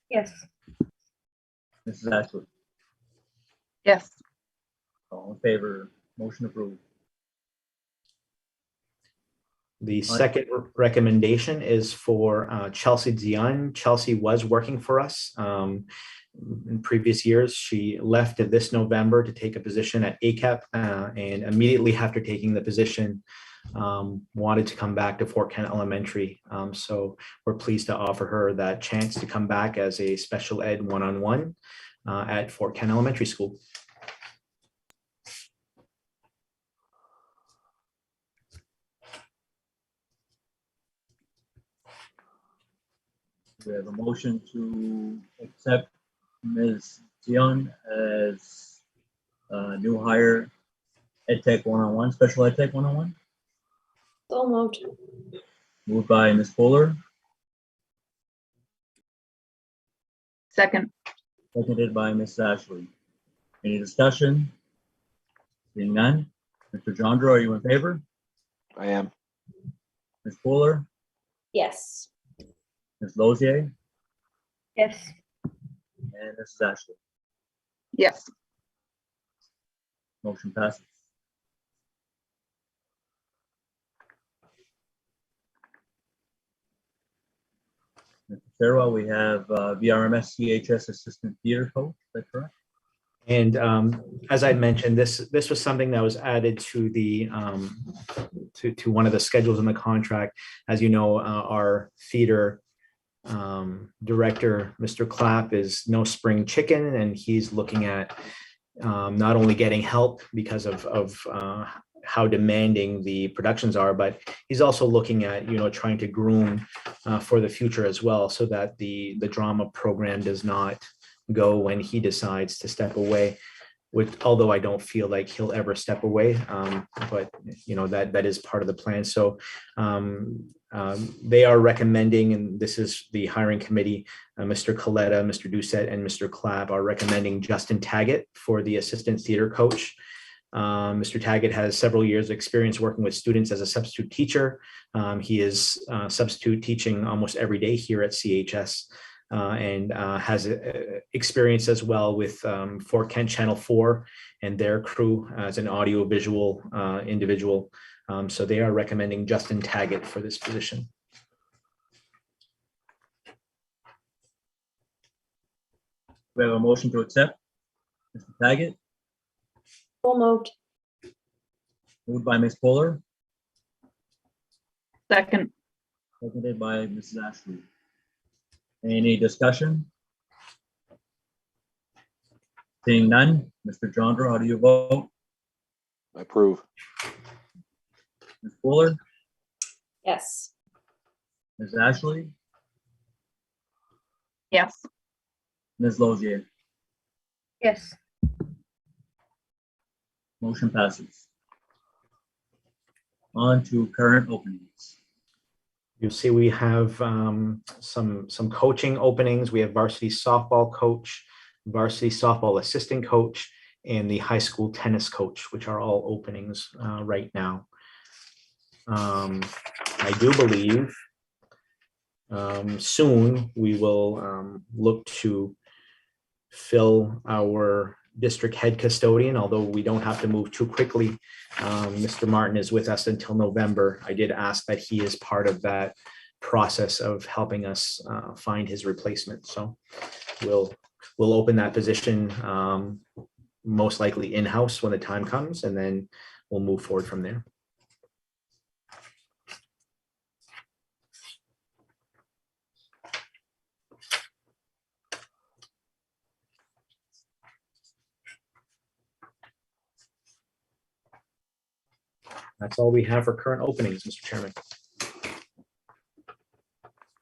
Yes. Mrs. Ashley, Yes. all in favor, motion approved. The second recommendation is for Chelsea Dion. Chelsea was working for us in previous years. She left this November to take a position at ACAP, and immediately after taking the position, wanted to come back to Fort Kent Elementary. So we're pleased to offer her that chance to come back as a special ed one-on-one at Fort Kent Elementary School. We have a motion to accept Ms. Dion as new hire EdTech one-on-one, special EdTech one-on-one. So moved. Moved by Ms. Fuller, Second. seconded by Ms. Ashley. Any discussion? Seeing none. Mr. Gendreau, are you in favor? I am. Ms. Fuller, Yes. Ms. Lozier, Yes. and Mrs. Ashley. Yes. Motion passes. Mr. Farewell, we have VRMS CHS Assistant Theater Coach, is that correct? And as I mentioned, this was something that was added to the to one of the schedules in the contract. As you know, our theater director, Mr. Clapp, is no spring chicken, and he's looking at not only getting help because of how demanding the productions are, but he's also looking at, trying to groom for the future as well, so that the drama program does not go when he decides to step away. Although I don't feel like he'll ever step away, but that is part of the plan. So they are recommending, and this is the hiring committee, Mr. Coletta, Mr. Doucette, and Mr. Clapp are recommending Justin Taggett for the assistant theater coach. Mr. Taggett has several years of experience working with students as a substitute teacher. He is substitute teaching almost every day here at CHS. And has experience as well with Fort Kent Channel 4 and their crew as an audio-visual individual. So they are recommending Justin Taggett for this position. We have a motion to accept. Mr. Taggett, So moved. moved by Ms. Fuller, Second. seconded by Mrs. Ashley. Any discussion? Seeing none, Mr. Gendreau, how do you vote? I approve. Ms. Fuller, Yes. Ms. Ashley, Yes. Ms. Lozier, Yes. Motion passes. On to current openings. You'll see we have some coaching openings. We have varsity softball coach, varsity softball assistant coach, and the high school tennis coach, which are all openings right now. I do believe soon we will look to fill our district head custodian, although we don't have to move too quickly. Mr. Martin is with us until November. I did ask that he is part of that process of helping us find his replacement. So we'll open that position most likely in-house when the time comes, and then we'll move forward from there. That's all we have for current openings, Mr. Chairman.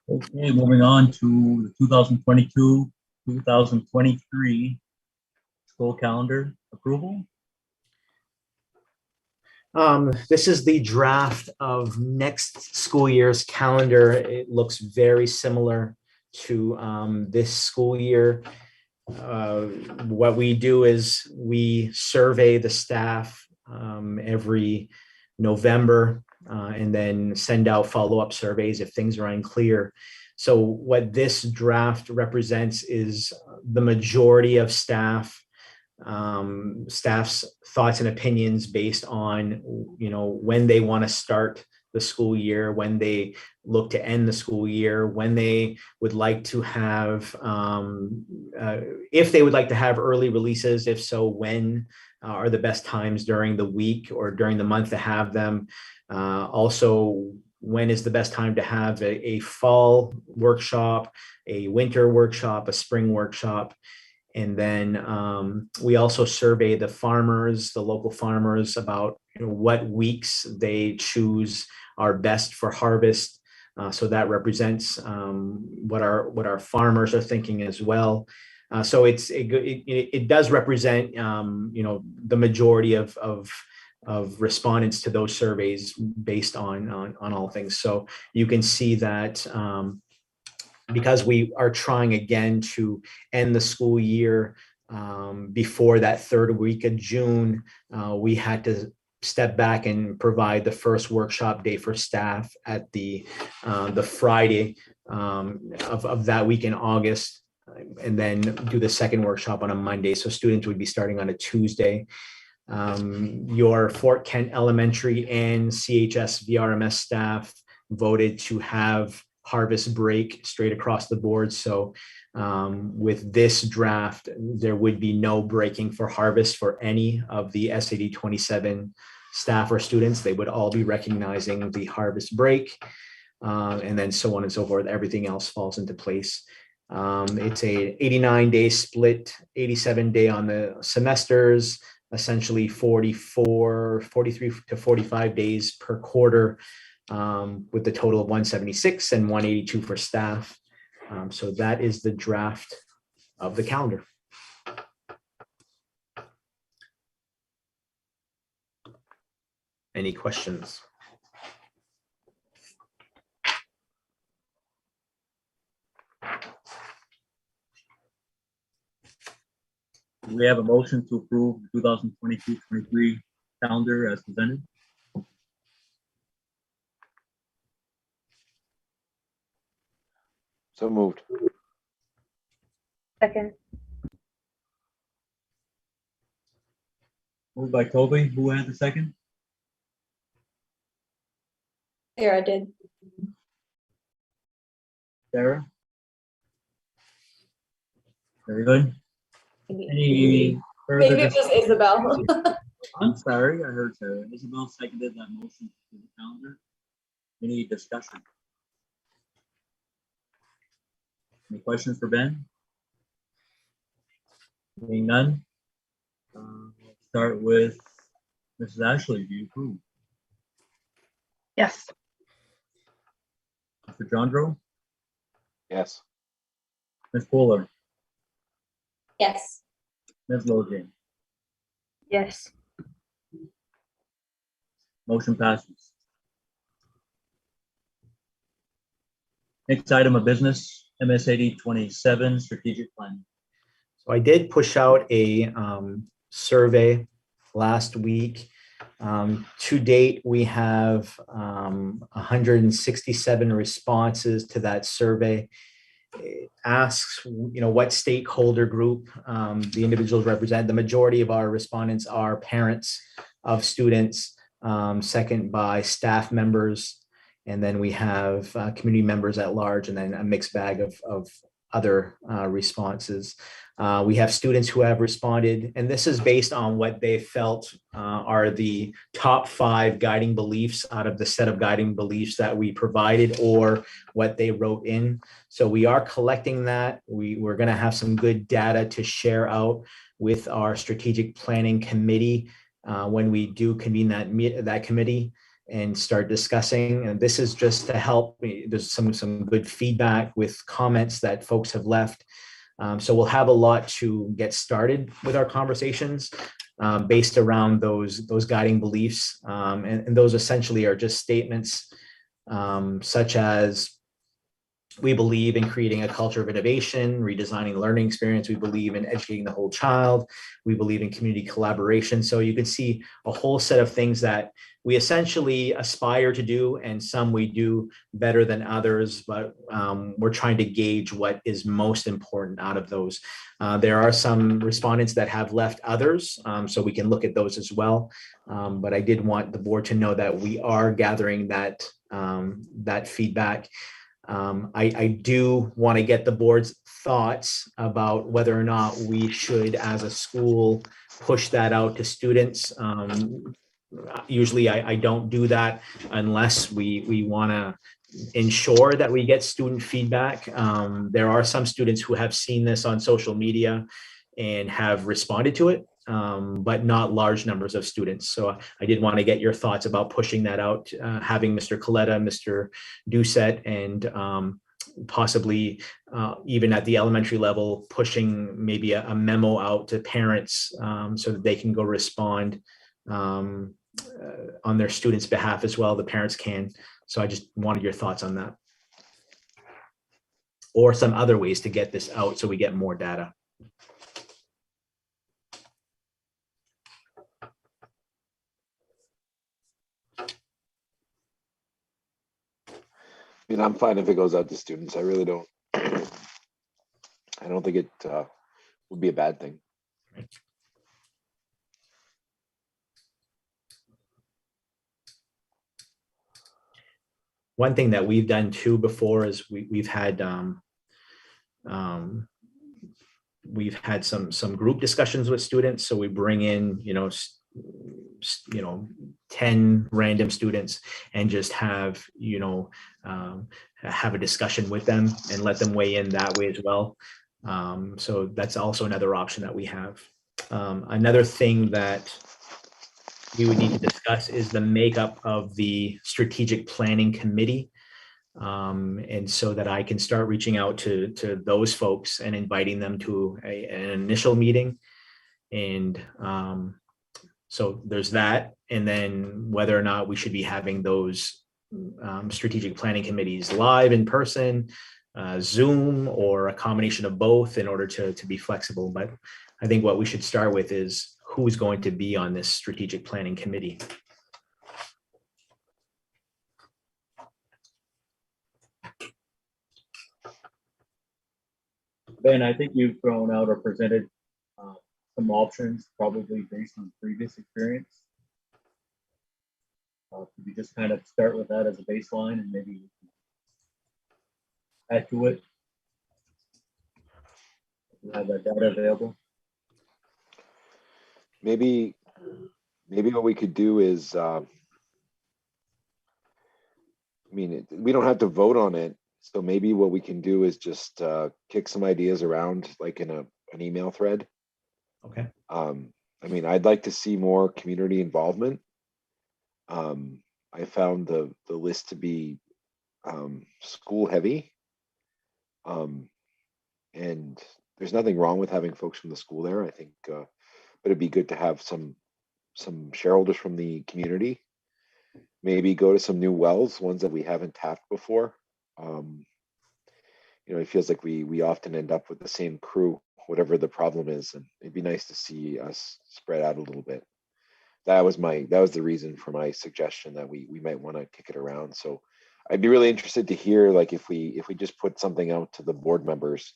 Okay, moving on to the 2022-2023 school calendar approval. This is the draft of next school year's calendar. It looks very similar to this school year. What we do is we survey the staff every November and then send out follow-up surveys if things are unclear. So what this draft represents is the majority of staff's thoughts and opinions based on, when they want to start the school year, when they look to end the school year, when they would like to have, if they would like to have early releases, if so, when are the best times during the week or during the month to have them. Also, when is the best time to have a fall workshop, a winter workshop, a spring workshop. And then we also survey the farmers, the local farmers, about what weeks they choose are best for harvest. So that represents what our farmers are thinking as well. So it does represent the majority of respondents to those surveys based on all things. So you can see that because we are trying again to end the school year before that third week of June, we had to step back and provide the first workshop day for staff at the Friday of that week in August, and then do the second workshop on a Monday. So students would be starting on a Tuesday. Your Fort Kent Elementary and CHS VRMS staff voted to have harvest break straight across the board. So with this draft, there would be no breaking for harvest for any of the SAD 27 staff or students. They would all be recognizing the harvest break, and then so on and so forth. Everything else falls into place. It's a 89-day split, 87-day on the semesters, essentially 43 to 45 days per quarter, with the total of 176 and 182 for staff. So that is the draft of the calendar. Any questions? We have a motion to approve the 2022-23 calendar as presented. So moved. Second. Moved by Toby. Who had the second? Sarah did. Sarah? Very good. Maybe Any further? it was Isabel. I'm sorry, I heard Sarah. Isabel seconded that motion to the calendar. Any discussion? Any questions for Ben? Seeing none. Let's start with Mrs. Ashley. Do you approve? Yes. Mr. Jandro? Yes. Ms. Fuller? Yes. Ms. Lojane. Yes. Motion passes. Next item of business, MSAD 27 strategic planning. So I did push out a survey last week. To date, we have 167 responses to that survey. It asks, what stakeholder group the individuals represent. The majority of our respondents are parents of students, second by staff members, and then we have community members at large, and then a mixed bag of other responses. We have students who have responded, and this is based on what they felt are the top 5 guiding beliefs out of the set of guiding beliefs that we provided or what they wrote in. So we are collecting that. We're going to have some good data to share out with our strategic planning committee when we do convene that committee and start discussing. And this is just to help. There's some good feedback with comments that folks have left. So we'll have a lot to get started with our conversations based around those guiding beliefs. And those essentially are just statements such as, we believe in creating a culture of innovation, redesigning the learning experience. We believe in educating the whole child. We believe in community collaboration. So you can see a whole set of things that we essentially aspire to do, and some we do better than others, but we're trying to gauge what is most important out of those. There are some respondents that have left others, so we can look at those as well. But I did want the board to know that we are gathering that feedback. I do want to get the board's thoughts about whether or not we should, as a school, push that out to students. Usually I don't do that unless we want to ensure that we get student feedback. There are some students who have seen this on social media and have responded to it, but not large numbers of students. So I did want to get your thoughts about pushing that out, having Mr. Coletta, Mr. Doucette, and possibly even at the elementary level, pushing maybe a memo out to parents so that they can go respond on their students' behalf as well. The parents can. So I just wanted your thoughts on that. Or some other ways to get this out so we get more data. I mean, I'm fine if it goes out to students. I really don't. I don't think it would be a bad thing. One thing that we've done too before is we've had some group discussions with students. So we bring in 10 random students and just have a discussion with them and let them weigh in that way as well. So that's also another option that we have. Another thing that we would need to discuss is the makeup of the strategic planning committee. And so that I can start reaching out to those folks and inviting them to an initial meeting. And so there's that. And then whether or not we should be having those strategic planning committees live in person, Zoom, or a combination of both in order to be flexible. But I think what we should start with is who's going to be on this strategic planning committee. Ben, I think you've thrown out or presented some options, probably based on previous experience. Could you just kind of start with that as a baseline and maybe add to it? If you have that data available. Maybe what we could do is, we don't have to vote on it. So maybe what we can do is just kick some ideas around, like in an email thread. Okay. I'd like to see more community involvement. I found the list to be school heavy. And there's nothing wrong with having folks from the school there. I think, but it'd be good to have some shareholders from the community. Maybe go to some new wells, ones that we haven't tapped before. You know, it feels like we often end up with the same crew, whatever the problem is, and it'd be nice to see us spread out a little bit. That was the reason for my suggestion that we might want to kick it around. So I'd be really interested to hear, like, if we just put something out to the board members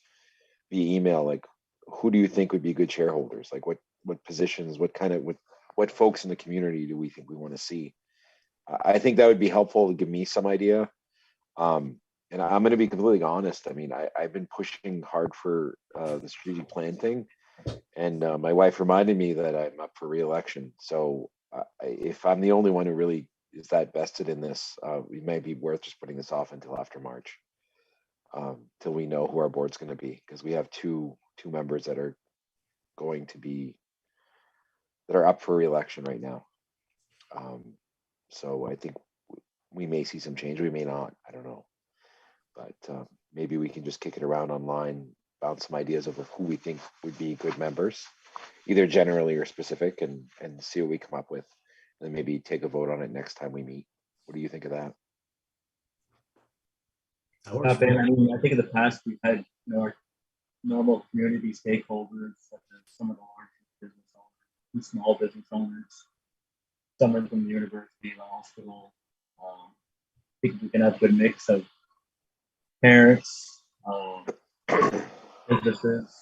via email, like, who do you think would be good shareholders? Like, what positions, what folks in the community do we think we want to see? I think that would be helpful to give me some idea. And I'm going to be completely honest. I mean, I've been pushing hard for the strategic plan thing, and my wife reminded me that I'm up for re-election. So if I'm the only one who really is that vested in this, it may be worth just putting this off until after March, till we know who our board's going to be, because we have two members that are going to be up for re-election right now. So I think we may see some change. We may not. I don't know. But maybe we can just kick it around online, bounce some ideas of who we think would be good members, either generally or specific, and see what we come up with. And then maybe take a vote on it next time we meet. What do you think of that? That works for Ben, me. I mean, I think in the past we've had, you know, our normal community stakeholders, such as some of the large business owners, and small business owners, someone from the university, the hospital. I think we can have a good mix of parents, businesses,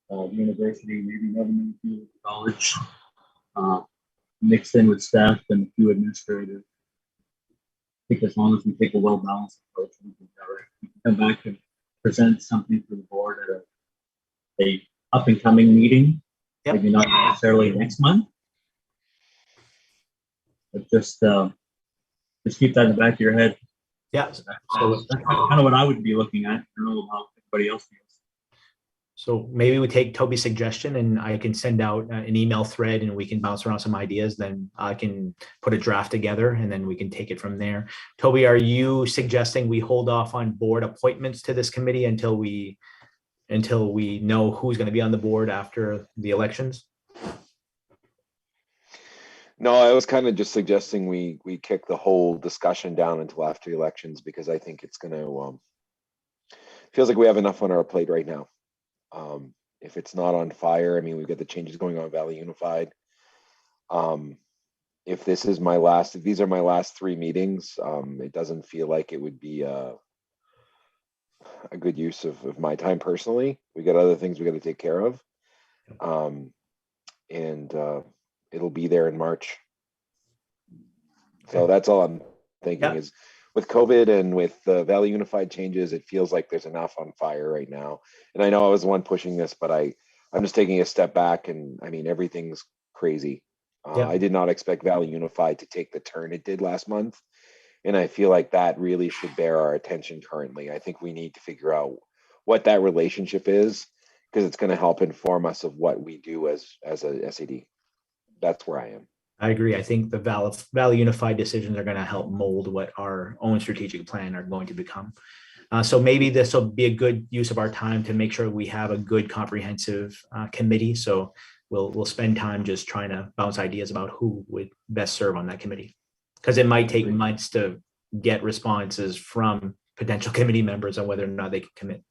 university, maybe government, college, mixed in with staff and a few administrators. I think as long as we take a well-balanced approach, we can come back and present something to the board at a up-and-coming meeting. Yep. Maybe not necessarily next month, but just keep that in the back of your head. Yeah. So that's kind of what I would be looking at. I don't know how everybody else feels. So maybe we take Toby's suggestion and I can send out an email thread and we can bounce around some ideas. Then I can put a draft together and then we can take it from there. Toby, are you suggesting we hold off on board appointments to this committee until we know who's going to be on the board after the elections? No, I was kind of just suggesting we kick the whole discussion down until after the elections, because I think it's going to feels like we have enough on our plate right now. If it's not on fire, I mean, we've got the changes going on Valley Unified. If these are my last 3 meetings, it doesn't feel like it would be a good use of my time personally. We got other things we got to take care of. And it'll be there in March. So that's all I'm thinking is, with COVID and with the Valley Unified changes, it feels like there's enough on fire right now. And I know I was the one pushing this, but I'm just taking a step back, and I mean, everything's crazy. I did not expect Valley Unified to take the turn it did last month. And I feel like that really should bear our attention currently. I think we need to figure out what that relationship is, because it's going to help inform us of what we do as a SAD. That's where I am. I agree. I think the Valley Unified decisions are going to help mold what our own strategic plan are going to become. So maybe this will be a good use of our time to make sure we have a good comprehensive committee. So we'll spend time just trying to bounce ideas about who would best serve on that committee, because it might take months to get responses from potential committee members on whether or not they can commit.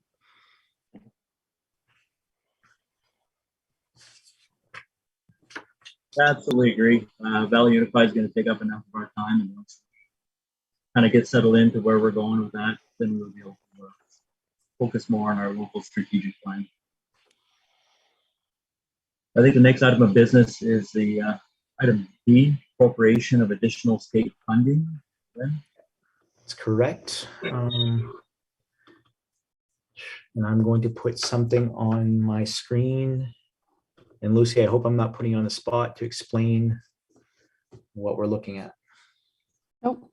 I absolutely agree. Valley Unified is going to take up enough of our time, and once we kind of get settled into where we're going with that, then we'll be able to focus more on our local strategic plan. I think the next item of business is the item B, appropriation of additional state funding. That's correct. And I'm going to put something on my screen. And Lucy, I hope I'm not putting you on the spot to explain what we're looking at. Nope.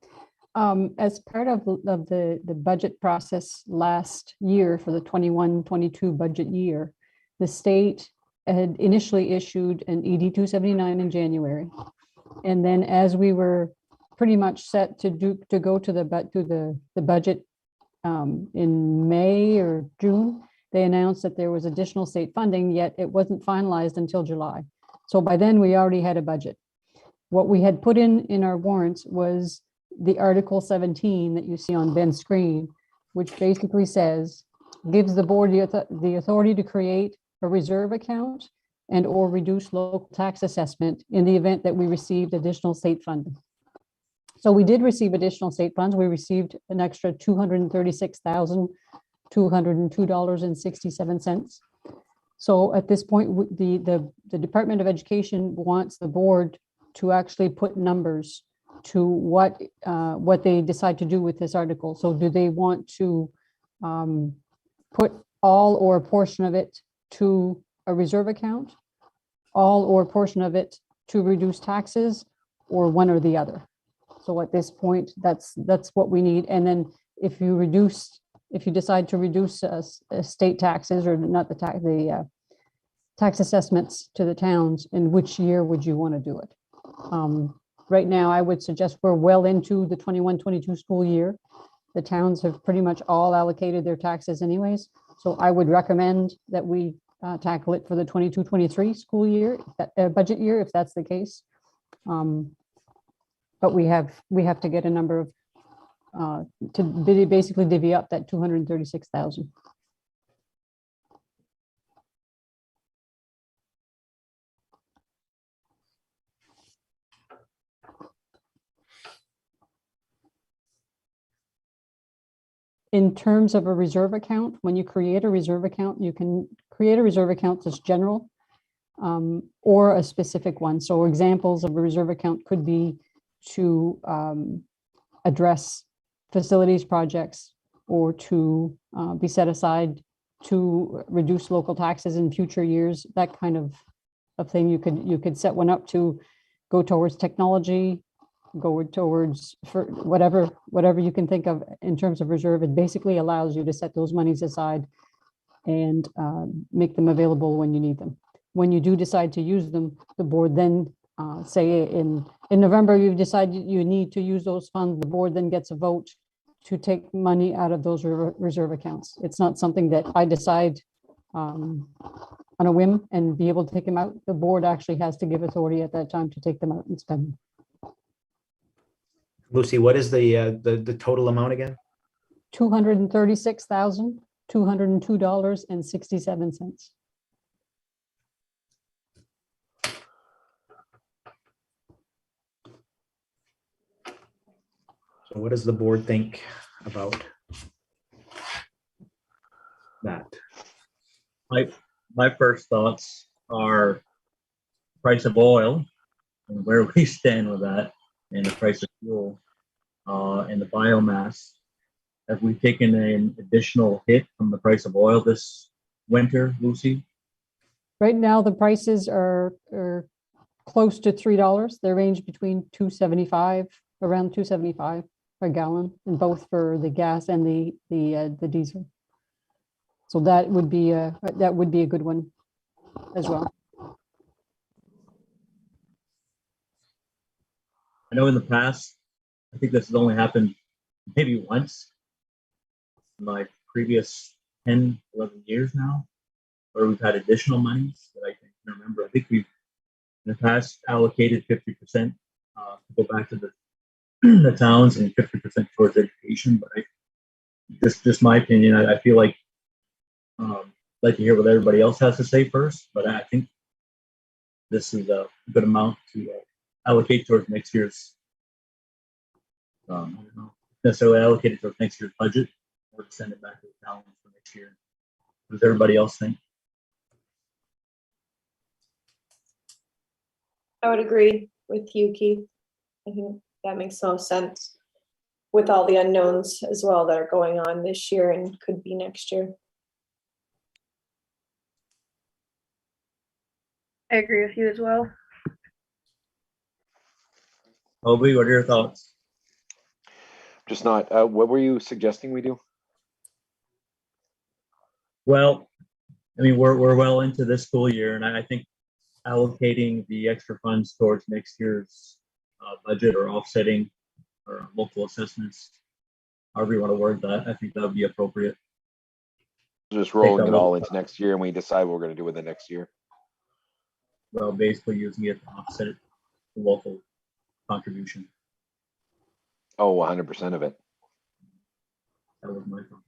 As part of the budget process last year for the 21-22 budget year, the state had initially issued an ED 279 in January. And then as we were pretty much set to go to the budget in May or June, they announced that there was additional state funding, yet it wasn't finalized until July. So by then we already had a budget. What we had put in our warrants was the Article 17 that you see on Ben's screen, which basically says, gives the board the authority to create a reserve account and or reduce local tax assessment in the event that we received additional state funding. So we did receive additional state funds. We received an extra $236,202.67. So at this point, the Department of Education wants the board to actually put numbers to what they decide to do with this article. So do they want to put all or a portion of it to a reserve account, all or a portion of it to reduce taxes, or one or the other? So at this point, that's what we need. And then if you decide to reduce state taxes, or not the tax assessments to the towns, in which year would you want to do it? Right now, I would suggest we're well into the 21-22 school year. The towns have pretty much all allocated their taxes anyways. So I would recommend that we tackle it for the 22-23 school year, budget year, if that's the case. But we have to get a number of, to basically divvy up that 236,000. In terms of a reserve account, when you create a reserve account, you can create a reserve account that's general or a specific one. So examples of a reserve account could be to address facilities projects, or to be set aside to reduce local taxes in future years, that kind of thing. You could set one up to go towards technology, go towards for whatever you can think of in terms of reserve. It basically allows you to set those monies aside and make them available when you need them. When you do decide to use them, the board then say in November, you've decided you need to use those funds, the board then gets a vote to take money out of those reserve accounts. It's not something that I decide on a whim and be able to take them out. The board actually has to give authority at that time to take them out and spend them. Lucy, what is the total amount again? $236,202.67. So what does the board think about that? My first thoughts are price of oil and where we stand with that, and the price of fuel and the biomass. Have we taken an additional hit from the price of oil this winter, Lucy? Right now, the prices are close to $3. They range between $2.75, around $2.75 a gallon, and both for the gas and the diesel. So that would be a good one as well. I know in the past, I think this has only happened maybe once in my previous 10, 11 years now, where we've had additional monies that I can remember. I think we've in the past allocated 50% to go back to the towns and 50% towards education. But just my opinion, I feel like to hear what everybody else has to say first, but I think this is a good amount to allocate towards next year's, I don't know, necessarily allocated towards next year's budget, or to send it back to the town for next year. What does everybody else think? I would agree with you, Keith. I think that makes no sense with all the unknowns as well that are going on this year and could be next year. I agree with you as well. Obi, what are your thoughts? Just not, what were you suggesting we do? Well, I mean, we're well into this school year, and I think allocating the extra funds towards next year's budget, or offsetting or local assessments, however you want to word that, I think that would be appropriate. Just rolling that it all little- into next year and we decide what we're gonna do with it next year. Well, basically using it to offset the local contribution. Oh, 100% of it. That was my thought.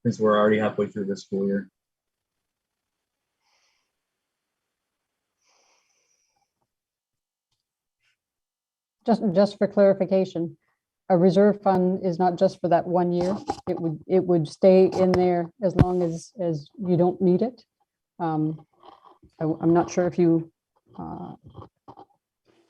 Since we're already halfway through this school year. Just for clarification, a reserve fund is not just for that 1 year. It would stay in there as long as you don't need it. I'm not sure if you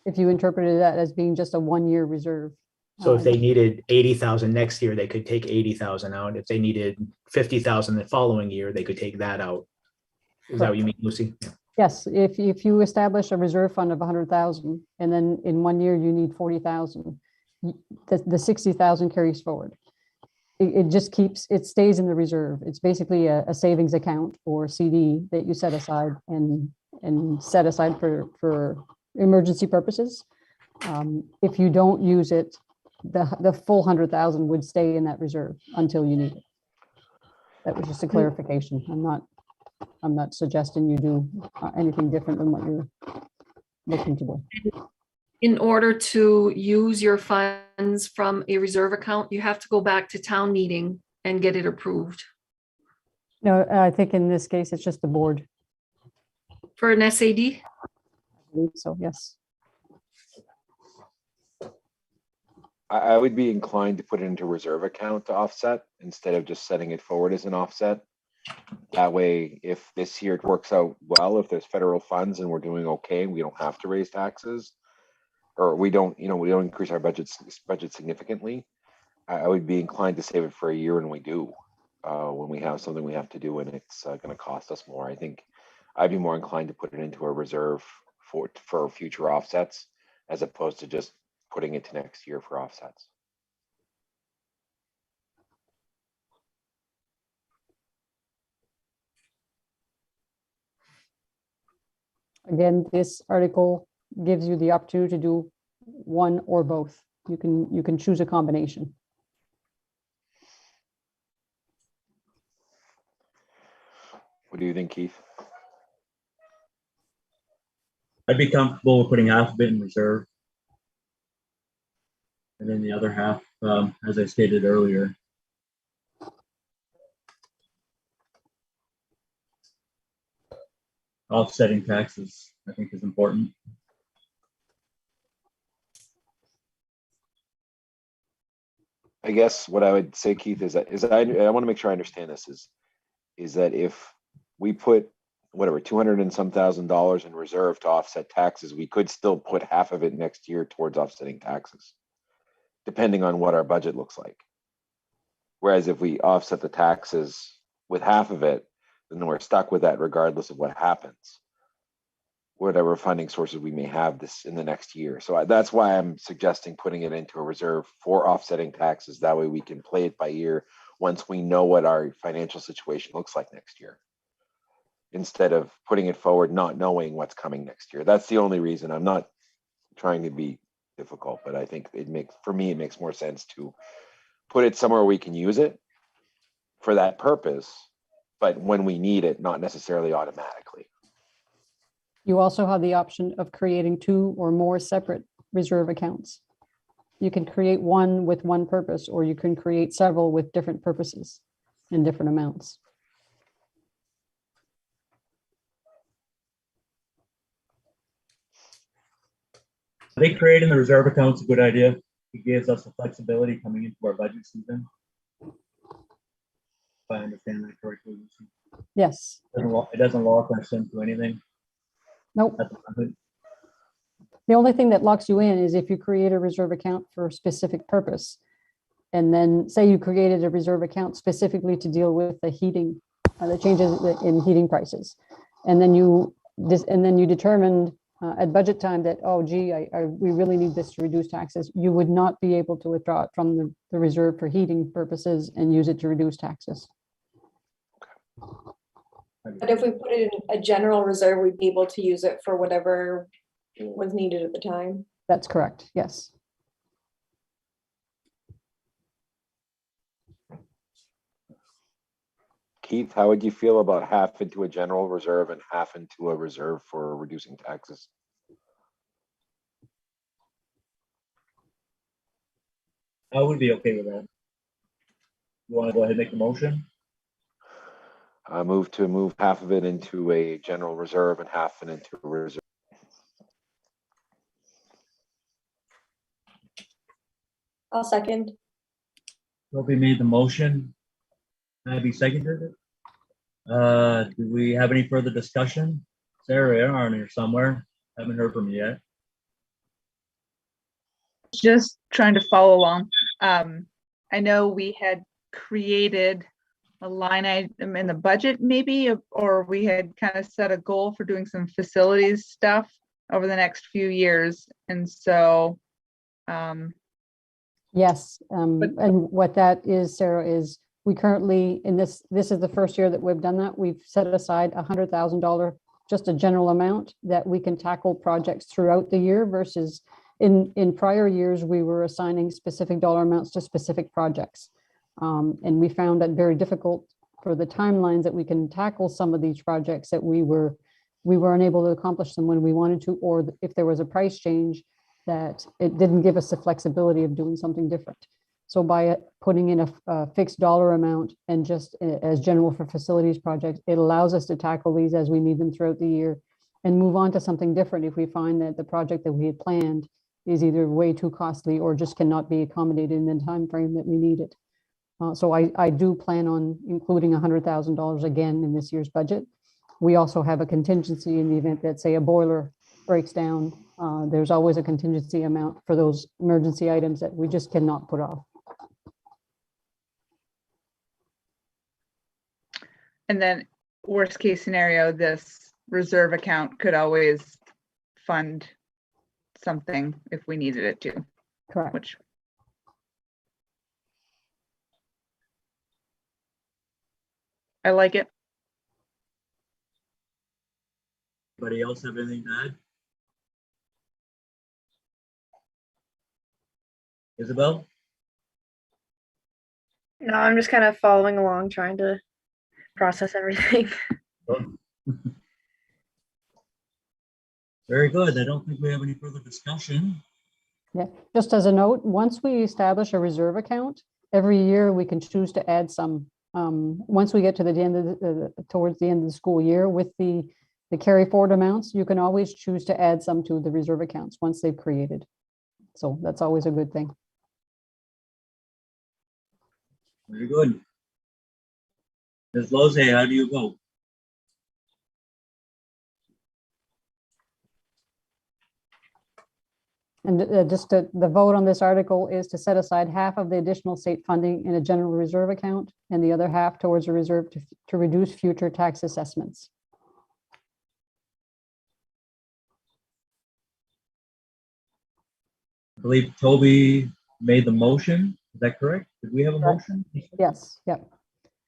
interpreted that as being just a 1 year reserve. So if they needed 80,000 next year, they could take 80,000 out. If they needed 50,000 the following year, they could take that out. Is that what you mean, Lucy? Yeah. Yes, if you establish a reserve fund of 100,000 and then in 1 year you need 40,000, the 60,000 carries forward. It just keeps, it stays in the reserve. It's basically a savings account or CD that you set aside and set aside for emergency purposes. If you don't use it, the full 100,000 would stay in that reserve until you need it. That was just a clarification. I'm not suggesting you do anything different than what you're looking to do. In order to use your funds from a reserve account, you have to go back to town meeting and get it approved. No, I think in this case, it's just the board. For an SAD? So, yes. I would be inclined to put it into reserve account to offset instead of just setting it forward as an offset. That way, if this year it works out well, if there's federal funds and we're doing okay, we don't have to raise taxes, or we don't increase our budget significantly. I would be inclined to save it for a year when we do, when we have something we have to do and it's going to cost us more. I think I'd be more inclined to put it into a reserve for future offsets as opposed to just putting it to next year for offsets. Again, this article gives you the opportunity to do one or both. You can choose a combination. What do you think, Keith? I'd be comfortable with putting half of it in reserve. And then the other half, as I stated earlier, offsetting taxes, I think, is important. I guess what I would say, Keith, is that I want to make sure I understand this is that if we put whatever $200 and some thousand in reserve to offset taxes, we could still put half of it next year towards offsetting taxes, depending on what our budget looks like. Whereas if we offset the taxes with half of it, then we're stuck with that regardless of what happens, whatever funding sources we may have this in the next year. So that's why I'm suggesting putting it into a reserve for offsetting taxes. That way we can play it by ear once we know what our financial situation looks like next year, instead of putting it forward not knowing what's coming next year. That's the only reason. I'm not trying to be difficult, but I think it makes more sense to put it somewhere we can use it for that purpose, but when we need it, not necessarily automatically. You also have the option of creating 2 or more separate reserve accounts. You can create one with one purpose, or you can create several with different purposes and different amounts. I think creating the reserve account is a good idea. It gives us the flexibility coming into our budget season. If I understand that correctly, Lucy. Yes. It doesn't lock us into anything. Nope. At the moment. The only thing that locks you in is if you create a reserve account for a specific purpose. And then say you created a reserve account specifically to deal with the heating, the changes in heating prices. And then you determined at budget time that, oh, gee, we really need this to reduce taxes. You would not be able to withdraw it from the reserve for heating purposes and use it to reduce taxes. But if we put it in a general reserve, we'd be able to use it for whatever was needed at the time. That's correct. Yes. Keith, how would you feel about half into a general reserve and half into a reserve for reducing taxes? I would be okay with that. You want to go ahead and make the motion? I move to move half of it into a general reserve and half it into a reserve. I'll second. Toby made the motion. Abby seconded it. Do we have any further discussion? Sarah, you're on here somewhere. Haven't heard from you yet. Just trying to follow along. I know we had created a line item in the budget maybe, or we had kind of set a goal for doing some facilities stuff over the next few years. And so, Yes, and what that is, Sarah, is we currently, in this is the first year that we've done that. We've set aside $100,000, just a general amount that we can tackle projects throughout the year versus in prior years, we were assigning specific dollar amounts to specific projects. And we found that very difficult for the timelines that we can tackle some of these projects that we were unable to accomplish them when we wanted to, or if there was a price change, that it didn't give us the flexibility of doing something different. So by putting in a fixed dollar amount and just as general for facilities projects, it allows us to tackle these as we need them throughout the year and move on to something different if we find that the project that we had planned is either way too costly or just cannot be accommodated in the time frame that we need it. So I do plan on including $100,000 again in this year's budget. We also have a contingency in the event that, say, a boiler breaks down. There's always a contingency amount for those emergency items that we just cannot put off. and then worst case scenario, this reserve account could always fund something if we needed it to, Correct. which I like it. Anybody else have anything to add? Isabel? No, I'm just kind of following along, trying to process everything. Very good. I don't think we have any further discussion. Yeah, just as a note, once we establish a reserve account, every year we can choose to add some. Once we get to the end of towards the end of the school year with the carry forward amounts, you can always choose to add some to the reserve accounts once they've created. So that's always a good thing. Very good. Ms. Lozay, how do you vote? And just the vote on this article is to set aside half of the additional state funding in a general reserve account and the other half towards a reserve to reduce future tax assessments. I believe Toby made the motion. Is that correct? Did we have a motion? Yes, yeah.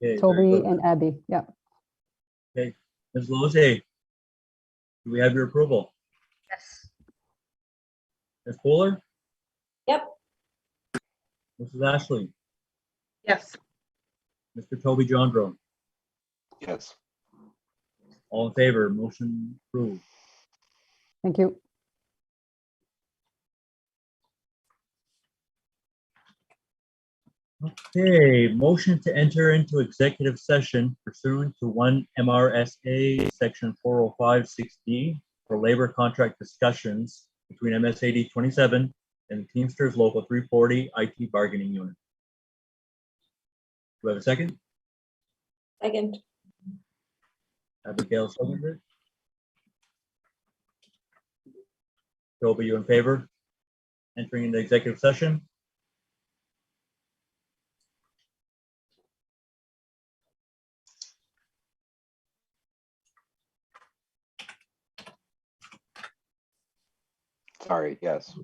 Okay, very Toby good. and Abby, yeah. Okay, Ms. Lozay, do we have your approval? Yes. Ms. Fuller? Yep. Mrs. Ashley? Yes. Mr. Toby Jondro? Yes. All in favor, motion approved. Thank you. Okay, motion to enter into executive session pursuant to 1 MRSA section 405(6)D for labor contract discussions between MSAD 27 and the Teamsters Local 340 IT bargaining unit. Do we have a second? Second. Abigail seconded. Toby, you in favor? Entering into executive session? Sorry, yes.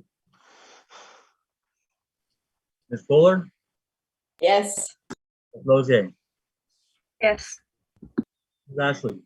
Ms. Fuller? Yes. Ms. Lozay? Yes. Ms. Ashley?